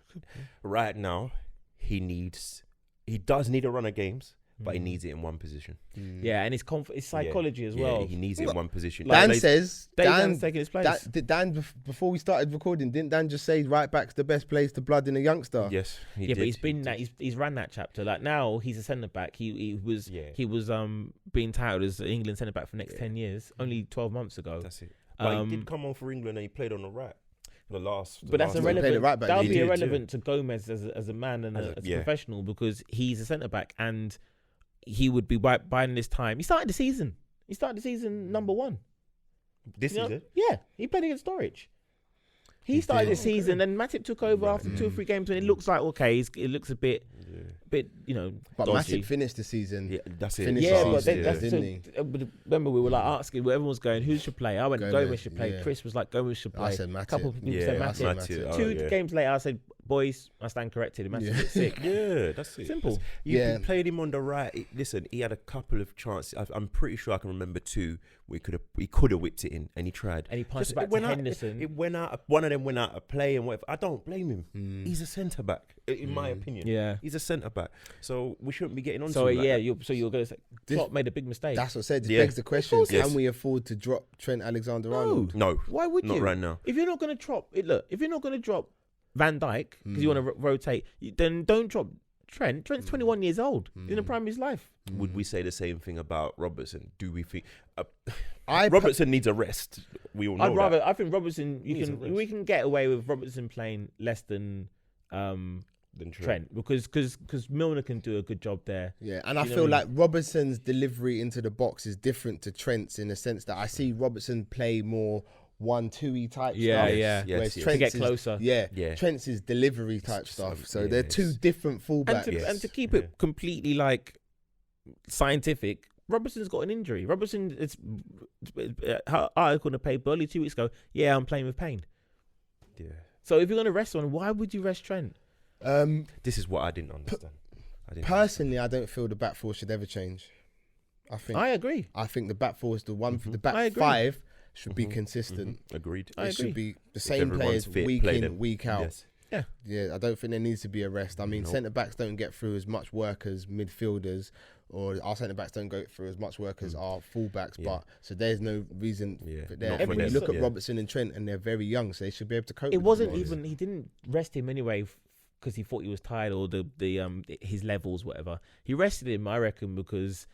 right now he does need a run of games, but he needs it in one position. Yeah, and it's psychology as well. He needs it in one position. Dan Like, says Dan's taking his place. Dan, before we started recording, didn't Dan just say right back's the best place to blood in a youngster? yes, he Yeah, did. but he's been that. He's ran that chapter. Like now, he's a centre back. He was being touted as the England centre back for the next 10 years. Only 12 months ago. That's it. But he did come on for England and he played on the right. But that's played irrelevant. it right back. That would He be did, irrelevant to Gomez as a man and as a professional, because he's a centre back and he would be biding his time. He started the season number 1. This You know? season. Yeah, he played against Norwich. He started the season, and Matip took over after 2 or 3 games, and it looks like it looks a bit, but Matip dodgy. finished the season. Yeah, that's it. Finished Yeah, the but season, that's didn't he? remember we were like asking where everyone was going, who should play? I went Gomez should play. yeah. Chris was like Gomez should play. I said Matip. A couple of people said Yeah, Matip. Matip. Oh, 2 games later, I said, boys, I stand corrected. Matip's a bit sick. Yeah, that's it. Simple. You played him on the right. Listen, he had a couple of chances. I'm pretty sure I can remember 2 where he could have whipped it in, and he tried. And he punched Just- it back it went to out- Henderson. It went out. One of them went out of play and whatever. I don't blame him. He's a centre back, in my opinion. Yeah. He's a centre back. So we shouldn't be getting on. So him like that. you're going to say Klopp made a big mistake. That's what I said. It Yeah. begs the question: Yes. can we afford to drop Trent Alexander-Arnold? No, Why would not you? right now. If you're not going to drop it, look. If you're not going to drop Van Dijk because you want to rotate, then don't drop Trent. Trent's 21 years old. He's in the prime of his life. Would we say the same thing about Robertson? Do we think I Robertson needs a rest? We all know that. I think Robertson. Needs a rest. We can get away with Robertson playing less than Then Trent because Milner can do a good job there. Yeah, and I You know feel what I like Robertson's delivery into the box is different to Trent's in the sense that I see Robertson play more 1-2-y type Yeah, stuff. yeah. Whereas Yes. Trent's To get is- closer. Yeah, Trent's is delivery type stuff. So they're yes. 2 different fullbacks. And to keep it completely like scientific, Robertson's got an injury. Robertson, it's article in the paper early 2 weeks ago. Yeah, I'm playing with pain. Yeah. So if you're going to rest one, why would you rest Trent? This is what I didn't understand. Personally, I don't feel the back four should ever change. I agree. I think the back four is the one. The I back agree. 5 should be consistent. Agreed. I It should agree. be the same everyone's players fit, week play in, them. week out. Yes. Yeah, I don't think there needs to be a rest. I mean, centre backs don't get through as much work as midfielders, or our centre backs don't go through as much work as our fullbacks. Yeah. But so there's no reason for there. not And for when you them, look at yeah. Robertson and Trent, and they're very young, so they should be able to cope. It with wasn't it. even. He didn't rest him anyway because he thought he was tired or his levels, whatever. He rested him, I reckon, because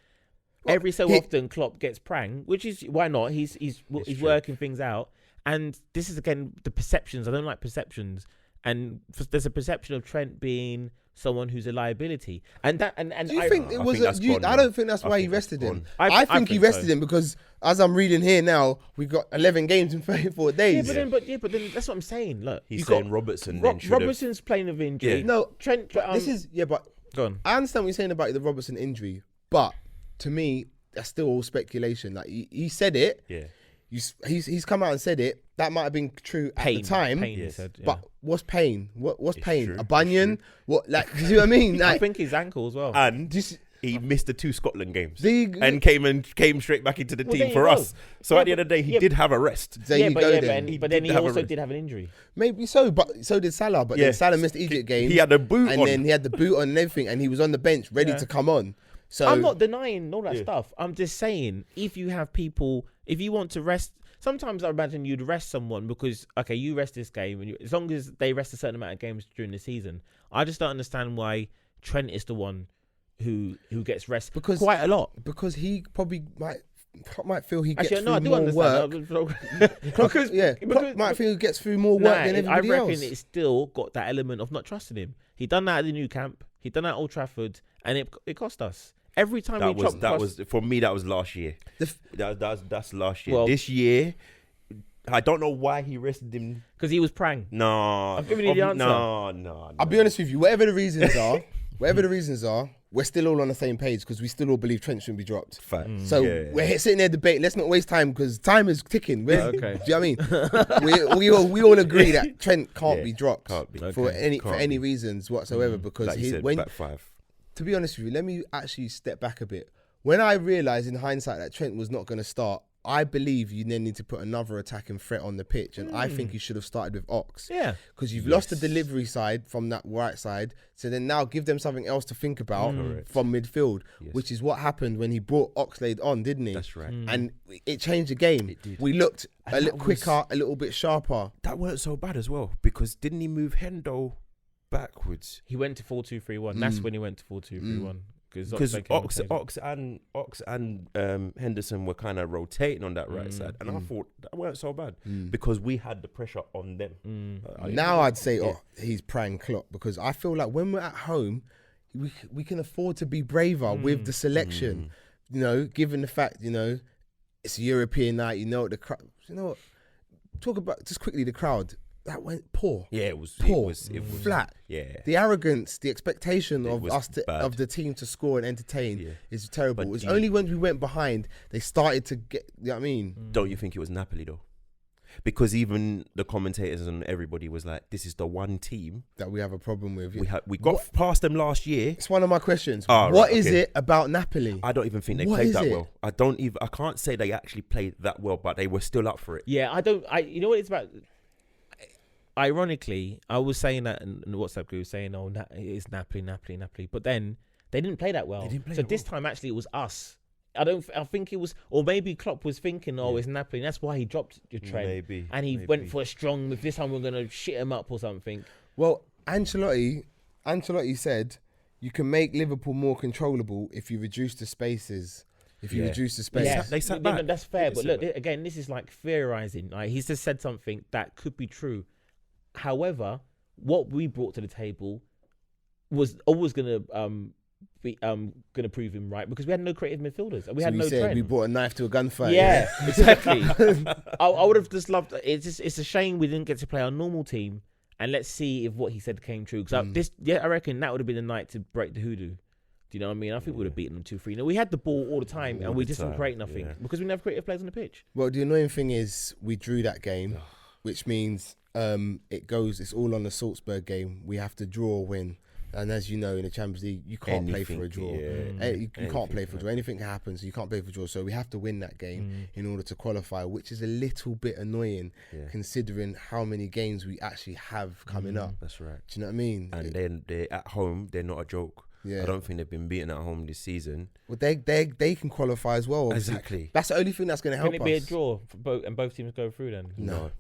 every so often Klopp gets prang, which is why not? He's true. working things out, and this is again the perceptions. I don't like perceptions, and there's a perception of Trent being someone who's a liability, and that and Do you I, think it I was? think that's gone I now. don't think that's I why he think that's rested him. gone. I think he think rested so. him because, as I'm reading here now, we got 11 games in 34 yeah, days. but then that's what I'm saying. Look, He's you saying got Robertson then should have. Robertson's playing with injury. Yeah. No, Trent. this is but Go on. I understand what you're saying about the Robertson injury, but to me, that's still all speculation. Like he said it. Yeah. He's come out and said it. That might have been true at the time. Pain, he Yes. said, yeah. But what's pain? What's It's pain? true, A it's bunion? What? Like, do you know what I mean? I Like, think his ankle as well. And this- he missed the 2 Scotland games The- and came straight back into the Well, team there you for go. us. So Yeah, at the end of the day, he yeah, did have a rest. there you go. Then but then he did have a also rest. did have an injury. maybe so, but so did Salah. But Yeah. then Salah missed the Egypt game. He had a boot and on. then he had the boot on and everything, and he was on the bench ready Yeah. to come on. So I'm not denying all that Yeah. stuff. I'm just saying, if you have people, if you want to rest, sometimes I imagine you'd rest someone because, okay, you rest this game, and as long as they rest a certain amount of games during the season. I just don't understand why Trent is the one who gets rest Because- quite a lot. because he probably might feel he gets Actually, no, I through do more understand. work. because Klopp might feel he gets through more work Nah, than I everybody reckon else. it's still got that element of not trusting him. He done that at the new camp. He done that at Old Trafford, and it cost us. Every time That we was chopped for me. That was last year. The f- That's last year. Well- This year, I don't know why he rested him. because he was prang. No, I'm giving you the answer. No. I'll be honest with you. Whatever the reasons are, we're still all on the same page because we still all believe Trent shouldn't be dropped. Fact. So Yeah. we're sitting there debating. Let's not waste time because time is ticking. Okay. Do you know what I mean? we all agree that Trent can't Yeah, be dropped can't be. for Okay. any reasons whatsoever. Because Like you said, when back 5. to be honest with you, let me actually step back a bit. When I realised in hindsight that Trent was not going to start I believe you then need to put another attacking threat on the pitch, and I think you should have started with Ox. Yeah, because you've lost the delivery side from that right side, so then now give them something else to think about from midfield, which is what happened when he brought Oxlade on, didn't he? That's right. And it changed the game. It did. We looked And a little that was- quicker, a little bit sharper. That weren't so bad as well, because didn't he move Hendo backwards? he went to 4-2-3-1. That's when he went to 4-2-3-1 Because Ox and Henderson were kind of rotating on that right side, and I thought that weren't so bad because we had the pressure on them. Now I'd say he's praying Klopp, because I feel like when we're at home, we can afford to be braver with the selection. You know, given the fact, you know, it's a European night. You know, the crowd. You know what? Talk about just quickly the crowd. That went poor. Yeah, it was Poor. It was Flat. Yeah, The arrogance, the expectation of was us bad. of the team to score and entertain is terrible. But It's do you- only when we went behind they started to get. You know what I mean? Don't you think it was Napoli though? Because even the commentators and everybody was like, "This is the one team That we have a problem with. we got past them last year." It's one of my questions. Oh, What right, is okay. it about Napoli? I don't even think they What played is that it? well. I can't say they actually played that well, but they were still up for it. Yeah, you know what it's about? Ironically, I was saying that in the WhatsApp group, saying, "Oh, it's Napoli," but then they didn't play that well. They didn't play so that this time, actually, it was us. I think it was, or maybe Klopp was thinking, "Oh, it's Napoli," and that's why he dropped the trend. Maybe, and he maybe. went for a strong. This time, we're gonna shit him up or something. Well, Ancelotti said you can make Liverpool more controllable if you reduce the spaces. If you Yeah. reduce the space. Yeah, They sat no, back. that's fair. They But sat look, back. again, this is like theorizing. Like he's just said something that could be true. However, what we brought to the table was always gonna prove him right, because we had no creative midfielders and we So had you no said trend. we brought a knife to a gunfight. Yeah, exactly. I would have just loved. It's a shame we didn't get to play our normal team, and let's see if what he said came true. Because I reckon that would have been the night to break the hoodoo. Do you know what I mean? I think we would have beaten them 2-3. No, we had the ball all the time, and we just didn't create nothing because we never creative players on the pitch. Well, the annoying thing is we drew that game, which means it's all on the Salzburg game. We have to draw or win. And as you know, in the Champions League, you can't play for a draw. You can't play for a draw. Anything can happen, so you can't play for a draw. So we have to win that game in order to qualify, which is a little bit annoying considering how many games we actually have coming up. That's right. Do you know what I mean? And then they're at home. They're not a joke. Yeah. I don't think they've been beaten at home this season. Well, they can qualify as well. Obviously. Exactly. That's the only thing that's going to help Can us. it be a draw for both, and both teams go through? Then No.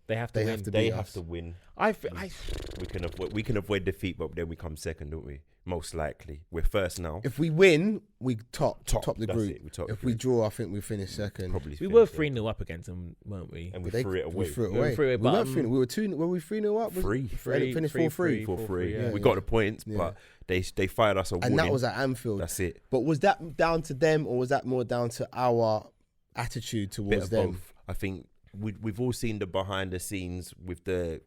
they have to They win. have to They beat have us. to win. We I can avoid defeat, but then we come second, don't we? Most likely, we're first now. If we win, we top the That's group. it, we top the If we group. draw, I think we finish second. Probably we finish were second. 3-0 up against them, weren't we? and we They- threw it away. We threw it We away. threw it, We but, weren't 3-0. We were 2. Were we 3-0 up? Three. Finished 4-3. 4-3. yeah. We got the points, but they fired us a warning. And that was at Anfield. That's it. But was that down to them, or was that more down to our attitude Bit towards of them? both. I think we've all seen the behind the scenes with the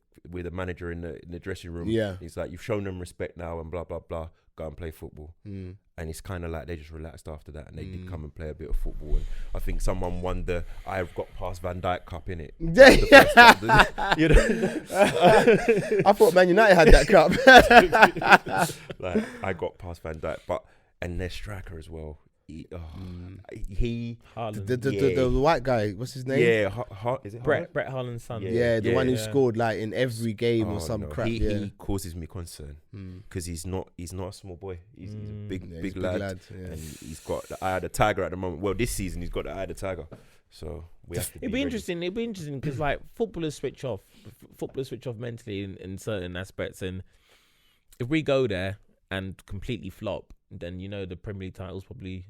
manager in the dressing room. Yeah. He's like, you've shown them respect now, and blah blah blah. Go and play football. And it's kind of like they just relaxed after that, and they did come and play a bit of football. And I think someone won the I've got past Van Dijk Cup in it. You know, I thought Man United had that cup. like I got past Van Dijk, and their striker as well. He Haaland. the white guy, what's his name? is it Brett Haaland's son. Yeah, the one who yeah. scored like in every game or Oh, some no. crap. He causes me concern because he's not a small boy. He's a big Yeah, he's big a big lad, lad, yeah. and he's got the eye of the tiger at the moment. Well, this season he's got the eye of the tiger, so we have to. It'd be interesting. It'd be interesting because like footballers switch off. Footballers switch off mentally in certain aspects, and if we go there and completely flop, then the Premier League title's probably.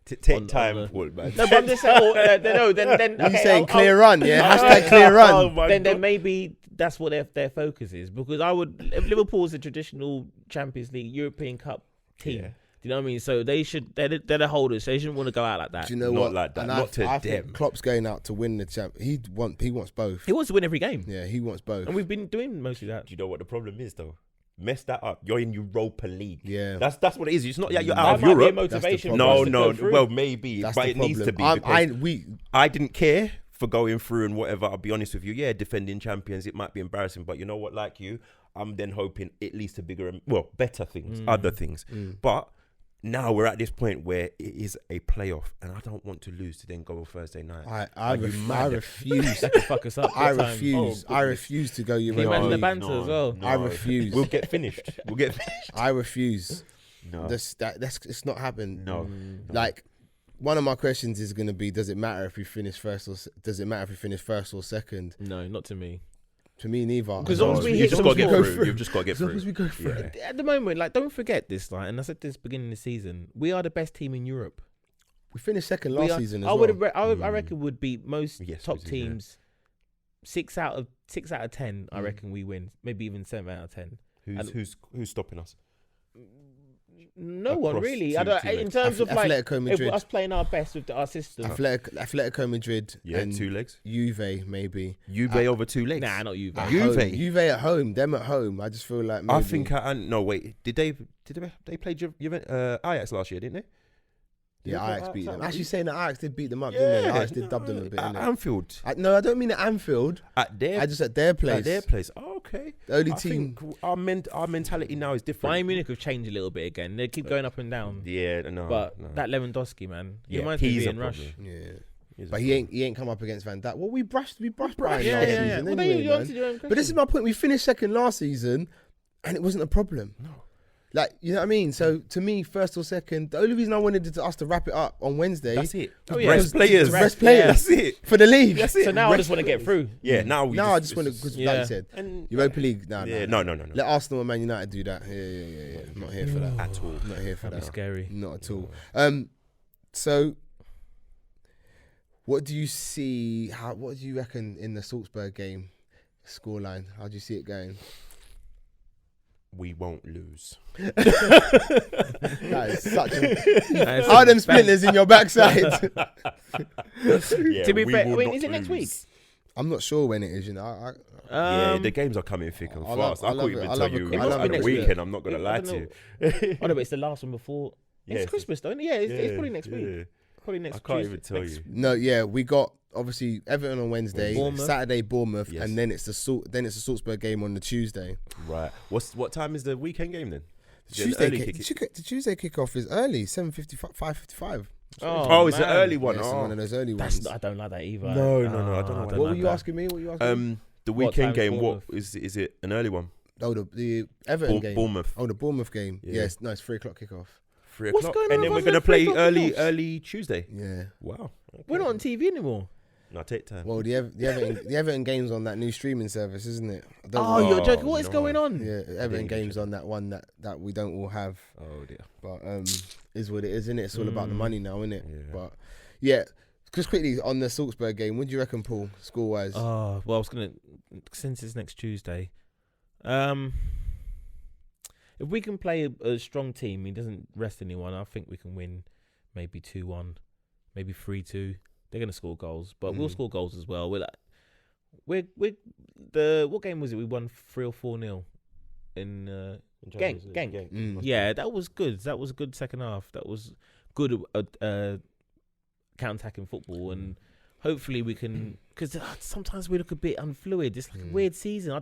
Take on time, the- Paul, man. No, but I'm just saying. Then You okay, saying I'll- clear run? Yeah, hashtag clear run. Oh my then God. maybe that's what their focus is, because if Liverpool's a traditional Champions League European Cup team. Yeah. Do you know what I mean? So they're the holders. So they shouldn't want to go out like that. Do you know Not what? like that, And not to I think them. Klopp's going out to win the champ. He wants both. He wants to win every game, Yeah, he wants both. and we've been doing mostly that. Do you know what the problem is though? Mess that up. You're in Europa League. Yeah. that's what it is. It's not you're That out of might be a Europe. motivation. problem. for us to go through. Well, maybe, That's but the it problem. needs to be. Because I didn't care for going through and whatever. I'll be honest with you. Yeah, defending champions, it might be embarrassing, but you know what? Like you, I'm then hoping it leads to better things, other things. But now we're at this point where it is a playoff, and I don't want to lose to then go on Thursday night. I refuse. To fuck us up. I big time. refuse. I refuse to go Can you Europa imagine the League. banter as well? I refuse. We'll get finished. We'll get finished. I refuse. No. It's not happened. No. Like, one of my questions is going to be: does it matter if we finish first or second? No, not to me. To me, neither. Because as long as we You've hit, just got to get through. You've just got to get As long through. as we go through. Yeah. at the moment, like, don't forget this, like, and I said this beginning of the season, we are the best team in Europe. We finished second We last are- season as I well. would, I reckon, would beat most Yes, top we did, yeah. teams. 6 out of 10, I reckon we win. Maybe even 7 out of 10. Who's stopping us? No one Across really. two- I don't. two In legs. terms of like Atletico Madrid. if us playing our best with our system. Atletico Madrid Yeah, and 2 legs. Juve maybe. Juve over 2 legs. Nah, not you. At Juve. home. Juve at home. Them at home. I just feel like maybe. I think. No, wait. Did they play Ajax last year? Didn't they? Yeah, Ajax beat them. Actually, saying that Ajax did beat them up, Yeah, didn't they? Ajax did dub them a bit. At innit? Anfield. No, I don't mean at Anfield. At their I just at their place. At their place. Oh, okay. The only I team. think our mentality now is different. Bayern Munich have changed a little bit again. They keep going up and down. Yeah, no. But no. that Lewandowski, man, he Yeah, reminds me of he's a Ian Rush. problem. Yeah. He's a But he ain't come up against Van Dijk. Well, we brushed Bayern Yeah, last yeah, yeah. season Well, anyway, you man. answered your own But this is question. my point. We finished second last season, and it wasn't a problem. No. Like, you know what I mean? So to me, first or second, the only reason I wanted us to wrap it up on Wednesday. That's it. Oh, yeah. Rest players. Rest players. That's it. For the league. That's it. So now I just want to get through. Yeah. Now I just want to, because like Yeah. you said, And Europa League. No. No. Let Arsenal and Man United do that. Yeah. I'm not here for that At all. Not here for That'd be that. scary. Not at all. So what do you see? What do you reckon in the Salzburg game scoreline? How do you see it going? We won't lose. That is such a. That is Are them bad. splinters in your backside? Yeah, To be we fair, will wait, not is it next lose. week? I'm not sure when it is. You know, Yeah, the games are coming thick and I love- fast. I I love can't it. even I tell love you. it. It I must love be it the next week. weekend. I'm not gonna I lie don't to you. Oh no, but it's the last one before. Yeah, It's Christmas, don't it? Yeah, it's probably next week. Yeah. Probably next. I can't Tuesday. even tell Next- you. no, yeah, we got obviously Everton on Wednesday, Bournemouth. Saturday Bournemouth, Yes. and then it's the Salzburg game on the Tuesday. Right. What time is the weekend game then? The Tuesday kickoff is early, 7:55, 5:55. Oh, it's an man. Yeah, early one. it's Oh. one of those early That's ones. I don't like that either. No, I don't know. What were like you that. asking me? The What weekend time's game. What Bournemouth? is it? An early one? Oh, the Everton game. Bournemouth. Oh, the Bournemouth game. Yeah. Yes, no, it's 3:00 kickoff. 3 What's o'clock. going on And then with we're us gonna at 3 play o'clock kickoffs? early Tuesday. Yeah. Wow. We're not on TV anymore. No, take time. Well, the Everton game's on that new streaming service, isn't it? I don't Oh, know. you're joking. What is no. going on? Yeah, Everton even game's check. on that one that we don't all have. Oh dear. But is what it is, isn't it? It's all about the money now, isn't it? Yeah. But yeah, just quickly on the Salzburg game, what do you reckon, Paul, score wise? Oh well, I was gonna since it's next Tuesday. If we can play a strong team, he doesn't rest anyone. I think we can win, maybe 2-1, maybe 3-2. They're gonna score goals, but we'll score goals as well. We're what game was it? We won 3 or 4-0 in Genk. Yeah, that was good. That was a good second half. That was good counter-attacking football, and hopefully we can. Because sometimes we look a bit unfluid. It's like a weird season.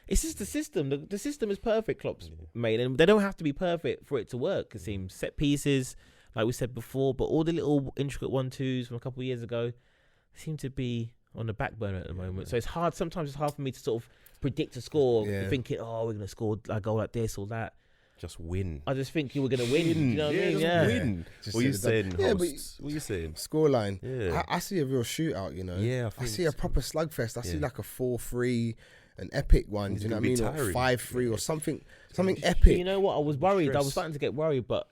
It's just the system. The system is perfect. Klopp's made, and they don't have to be perfect for it to work. It seems set pieces, like we said before, but all the little intricate 1-2s from a couple of years ago seem to be on the back burner at the moment. So it's hard. Sometimes it's hard for me to sort of predict a score, thinking, "Oh, we're gonna score a goal like this or that." Just win. I just think you were gonna win. You know what I mean? just Yeah. win. Just What are you said it saying, done. Yeah, but hosts? What are you saying? scoreline. Yeah. I see a real shootout. You know. Yeah, I I think see a so. proper slugfest. I see Yeah. like a 4-3, an epic one. It's Do you know gonna what I be mean? Or tiring. 5-3 or something But epic. you know what? I was worried. I was Stress. starting to get worried, but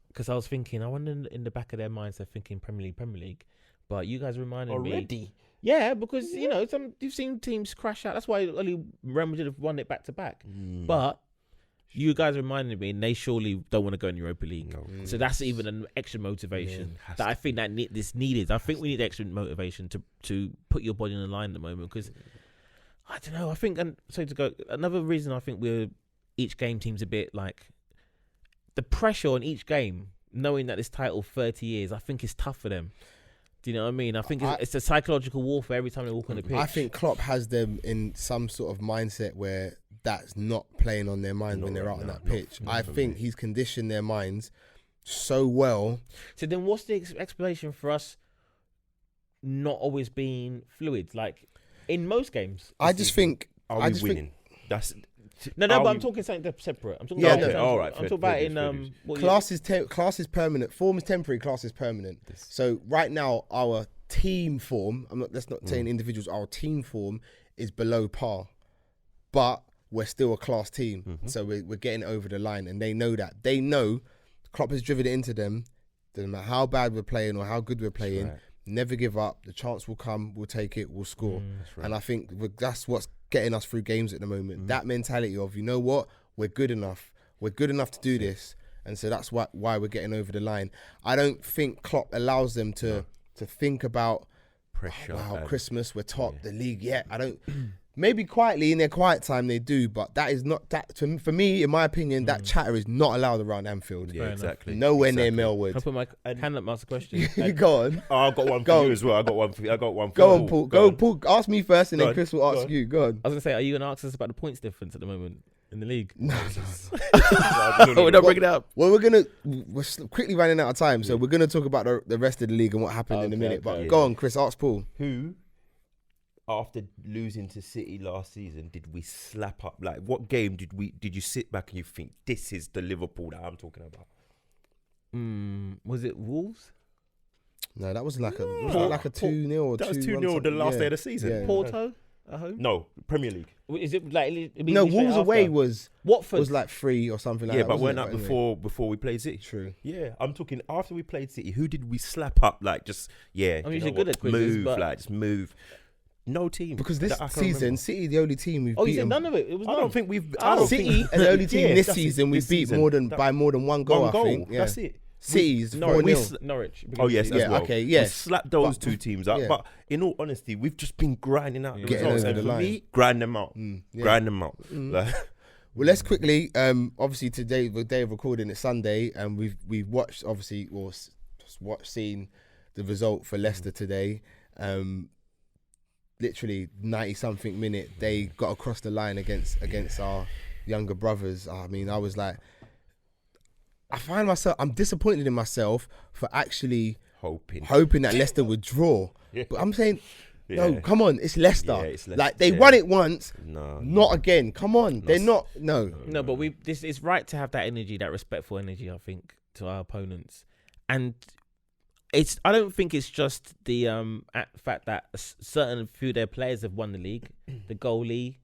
because I was thinking, I wonder in the back of their minds they're thinking Premier League. But you guys reminded me. Yeah, because you know you've seen teams crash out. That's why only Real Madrid have won it back to back. But you guys reminded me, and they surely don't want to go in Europa League. No. So that's even an extra motivation that I think that this needed. I think we need extra motivation to put your body on the line at the moment because I don't know. I think another reason I think each game team's a bit like the pressure on each game, knowing that this title 30 years, I think is tough for them. Do you know what I mean? I think it's a psychological warfare every time they walk on the pitch. I think Klopp has them in some sort of mindset where that's not playing on their mind when they're out on that pitch. I think he's conditioned their minds so well. So then, what's the explanation for us not always being fluid? Like in most games, I just think. Are I we just winning? That's no, but I'm talking something separate. I'm talking Yeah, about no. All right, I'm fair talking about dues, in fair dues. what class is permanent. Form is temporary. Class is permanent. So right now, our team form. Let's not saying individuals. Our team form is below par, but we're still a class team. So we're getting over the line, and they know that. They know Klopp has driven it into them. Doesn't matter how bad we're playing or how good we're playing. right. Never give up. The chance will come. We'll take it. We'll score. right. And I think that's what's getting us through games at the moment. That mentality of, you know what, we're good enough. We're good enough to do this. And so that's why we're getting over the line. I don't think Klopp allows them to think about pressure. Christmas, we're top, the league. Yeah, I don't. Maybe quietly in their quiet time they do, but that is not that. For me, in my opinion, that chatter is not allowed around Anfield. Yeah, exactly. Nowhere near Can I Melwood. put my hand up, ask a question? Go on. Oh, I've got one Go for on. you as well. I got one for Go on, Paul. Go, Paul. Ask me first, and Go then on. Chris will Go ask on. you. Go on. I was gonna say, are you gonna ask us about the points difference at the moment in the league? No, We're not bringing it up. Well, we're quickly running out of time, so we're gonna talk about the rest of the league and what happened in a minute. But okay. go on, Chris. Ask Paul. Who, after losing to City last season, did we slap up? Like, what game did you sit back and you think, this is the Liverpool that I'm talking about? Was it Wolves? No, that was like a 2-0 or 2-1. That was 2-0 the last day of the season. Yeah. Porto at home? No, Premier League. Is it like No, Wolves away was Watford? like 3 or something like Yeah, that. but wasn't weren't it? that Anyway. before we played City? True. Yeah, I'm talking after we played City. Who did we slap up? Like, just I'm usually good at quizzes, move, but like just move. No team Because this that I can season, remember. City the only team we've Oh, you beaten. said none of it. It was I none. don't think we've. Oh, I don't City think, are the only team this that's it, season we've this beat season. by more than one goal. I think. Yeah. That's it. City's Norwich. 4-0. Norwich. Oh yes, Yeah, as well. okay, yeah. We slapped those But- two teams up. yeah. But in all honesty, we've just been grinding out the Getting results. over And the for line. me, grind them out. Yeah. Grind them out. Like, Well, let's quickly. Obviously, today, the day of recording, it's Sunday, and we've watched seen the result for Leicester today. Literally 90-something minute, they got across the line against our younger brothers. I mean, I was like, I'm disappointed in myself for actually hoping that Leicester would draw. Yeah. But I'm saying, no, Yeah. come on, it's Leicester. Yeah, it's Leicester, Like, they yeah. won it once, No, not again. Come on, they're not. No. No, but it's right to have that energy, that respectful energy, I think, to our opponents. And I don't think it's just the fact that a certain few of their players have won the league. The goalie,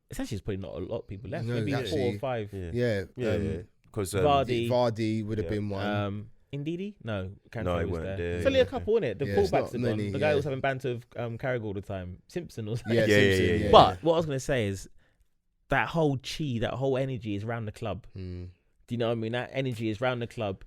it's actually probably not a lot of people left. No, Maybe actually, 4 or 5. Yeah. Because Vardy would have been one. Ndidi? No, Kante No, he was weren't there. there, It's only a yeah. couple, isn't it? The Yeah, it's fullbacks not are gone. many, The guy yeah. was having banter with Carragher all the time. Simpson or something. Yeah, Simpson, yeah. But what I was going to say is that whole chi, that whole energy is around the club. Do you know what I mean? That energy is around the club.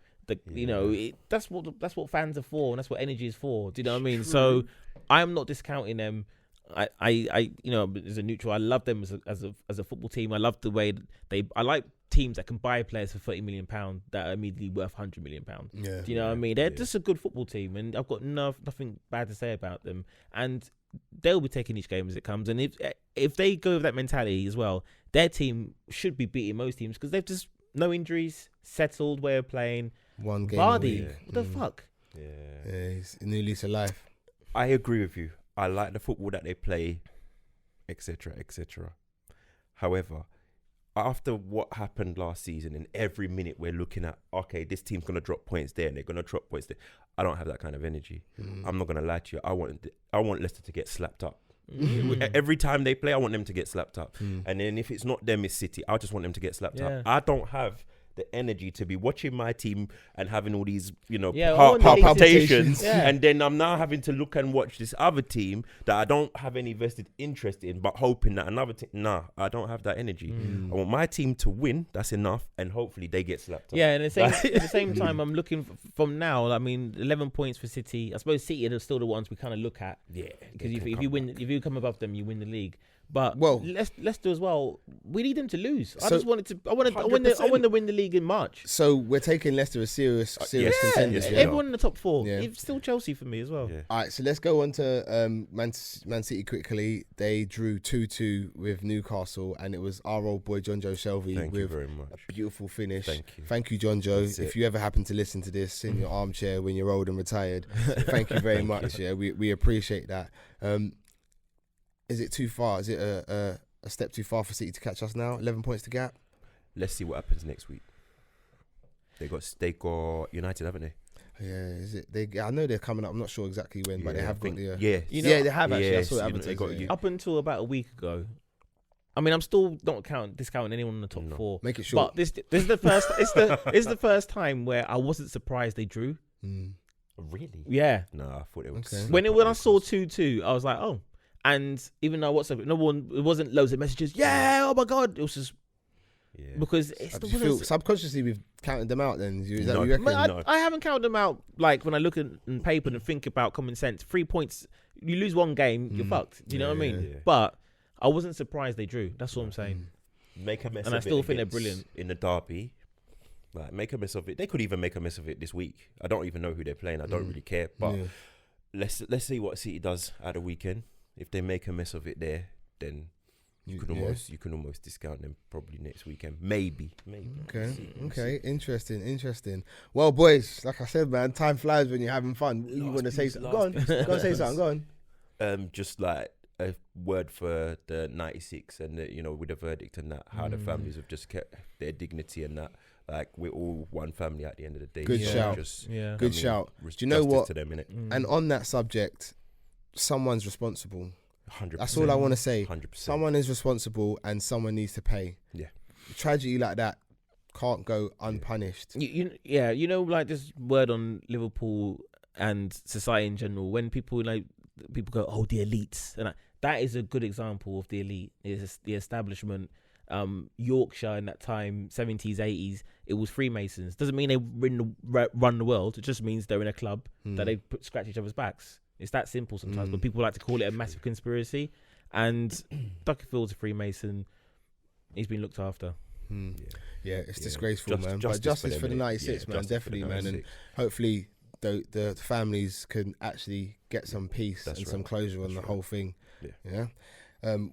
You know, that's what fans are for, and that's what energy is for. Do you know what I mean? So I'm not discounting them. I you know, as a neutral, I love them as a football team. I love the way I like teams that can buy players for £30 million that are immediately worth £100 million. Yeah. Do you know what I mean? They're just a good football team, and I've got nothing bad to say about them. And they'll be taking each game as it comes. And if they go with that mentality as well, their team should be beating most teams because they've just no injuries, settled way of playing. One game. Vardy, what the fuck? Yeah, he's a new lease of life. I agree with you. I like the football that they play, etc., etc. However, after what happened last season, and every minute we're looking at, okay, this team's gonna drop points there, and they're gonna drop points there. I don't have that kind of energy. I'm not gonna lie to you. I want Leicester to get slapped up. Every time they play, I want them to get slapped up. And then if it's not them, it's City. I just want them to get slapped up. I don't have the energy to be watching my team and having all these, heart palpitations, and then I'm now having to look and watch this other team that I don't have any vested interest in, but hoping that another team. Nah, I don't have that energy. I want my team to win. That's enough, and hopefully they get slapped up. Yeah, and at the same time, I'm looking from now. I mean, 11 points for City. I suppose City are still the ones we kind of look at. Yeah, because if you come above them, you win the league. But Well, let's do as well. We need them to lose. I So- just wanted to. I want to win the league league in March. So we're taking Leicester as serious contenders. yes, Yeah. Everyone in the top 4. Yeah. It's still Chelsea for me as well. Yeah. All right, so let's go on to Man City quickly. They drew 2-2 with Newcastle, and it was our old boy John Joe Shelby Thank you with very much. a beautiful finish. Thank you. John Joe. That's If it. you ever happen to listen to this in your armchair when you're old and retired, thank you very much. Yeah, we appreciate that. Is it too far? Is it a step too far for City to catch us now? 11 points to gap. Let's see what happens next week. They got United, haven't they? Yeah, is it? I know they're coming up. I'm not sure exactly when, but they have got the. You know, yeah, they have actually. I yes, saw it you know, advertised, they got yeah. you. Up until about a week ago, I mean, I'm still not discounting anyone in the top 4. Make it short. But this is the first. It's the first time where I wasn't surprised they drew. Really? Yeah. No, I thought it was. Okay. When I saw 2-2, I was like, oh. And even though it wasn't loads of messages. Yeah. Oh my God. It was just because it's Do you feel subconsciously we've counted them out? Then is that No. what you reckon? But I haven't counted them out. Like when I look at paper and think about common sense, 3 points. You lose one game, you're fucked. Do you know what I mean? Yeah. But I wasn't surprised they drew. That's all I'm saying. Make a mess And of I it. still think they're against- brilliant. in the derby. Like, make a mess of it. They could even make a mess of it this week. I don't even know who they're playing. I don't really care. But let's see what City does at the weekend. If they make a mess of it there, then you can almost discount them probably next weekend. Maybe. Okay. Interesting. Well, boys, like I said, man, time flies when you're having fun. You want to say something? Go on. Go on, say something. Go on. Just like a word for the 96 and with the verdict and that, how the families have just kept their dignity and that. Like, we're all one family at the end of the day. Good shout. Good shout. Do you know what? To them, innit? And on that subject, someone's responsible. 100%. That's all I want to say. 100%. Someone is responsible and someone needs to pay. Yeah. Tragedy like that can't go unpunished. You know, like this word on Liverpool and society in general. When people go, oh, the elites, and that is a good example of the elite. It's the establishment. Yorkshire in that time, 70s, 80s, it was Freemasons. Doesn't mean they run the world. It just means they're in a club that they scratch each other's backs. It's that simple sometimes, but people like to call it a massive conspiracy. And Duckerfield's a Freemason. He's been looked after. Yeah, it's disgraceful, man. But justice for the 96, man, definitely, man. And hopefully the families can actually get some peace and some closure on the whole thing. Yeah.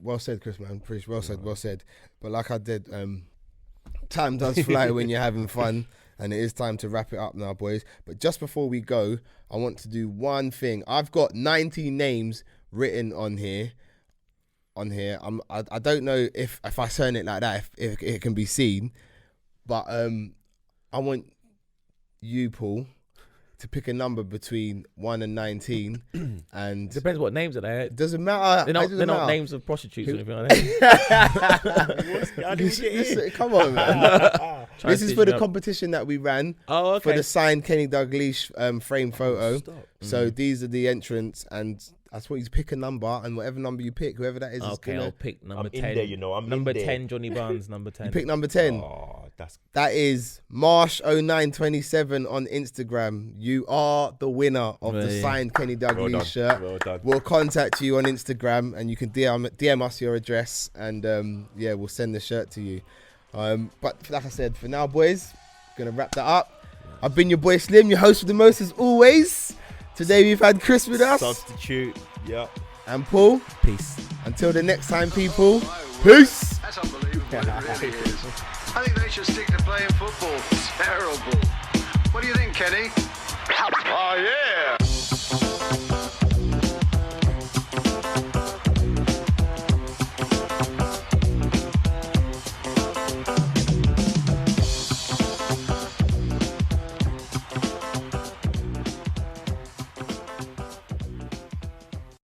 Well said, Chris, man. Pretty well said. But like I did, time does fly when you're having fun, and it is time to wrap it up now, boys. But just before we go, I want to do one thing. I've got 90 names written on here. I don't know if I turn it like that, if it can be seen, but I want you, Paul, to pick a number between 1 and 19, and Depends what names are they. doesn't matter. They're not names of prostitutes or anything like that. Come on, man. This is for the competition that we ran Oh, okay. for the signed Kenny Dalglish frame photo. So these are the entrants, and I just want you to pick a number, and whatever number you pick, whoever that is, Okay, I'll pick number 10. in there, I'm number in there. 10, Johnny Barnes, number 10. You pick number 10. Oh, That is Marsh0927 on Instagram. You are the winner of the signed Kenny Dalglish shirt. Well done. We'll contact you on Instagram, and you can DM us your address, and we'll send the shirt to you. But like I said, for now, boys, gonna wrap that up. I've been your boy Slim, your host with the most as always. Today we've had Chris with us. Substitute. Yeah. And Paul. Peace. Until the next time, people. Peace. That's unbelievable. It really is. I think they should stick to playing football. Terrible. What do you think, Kenny? Oh, yeah.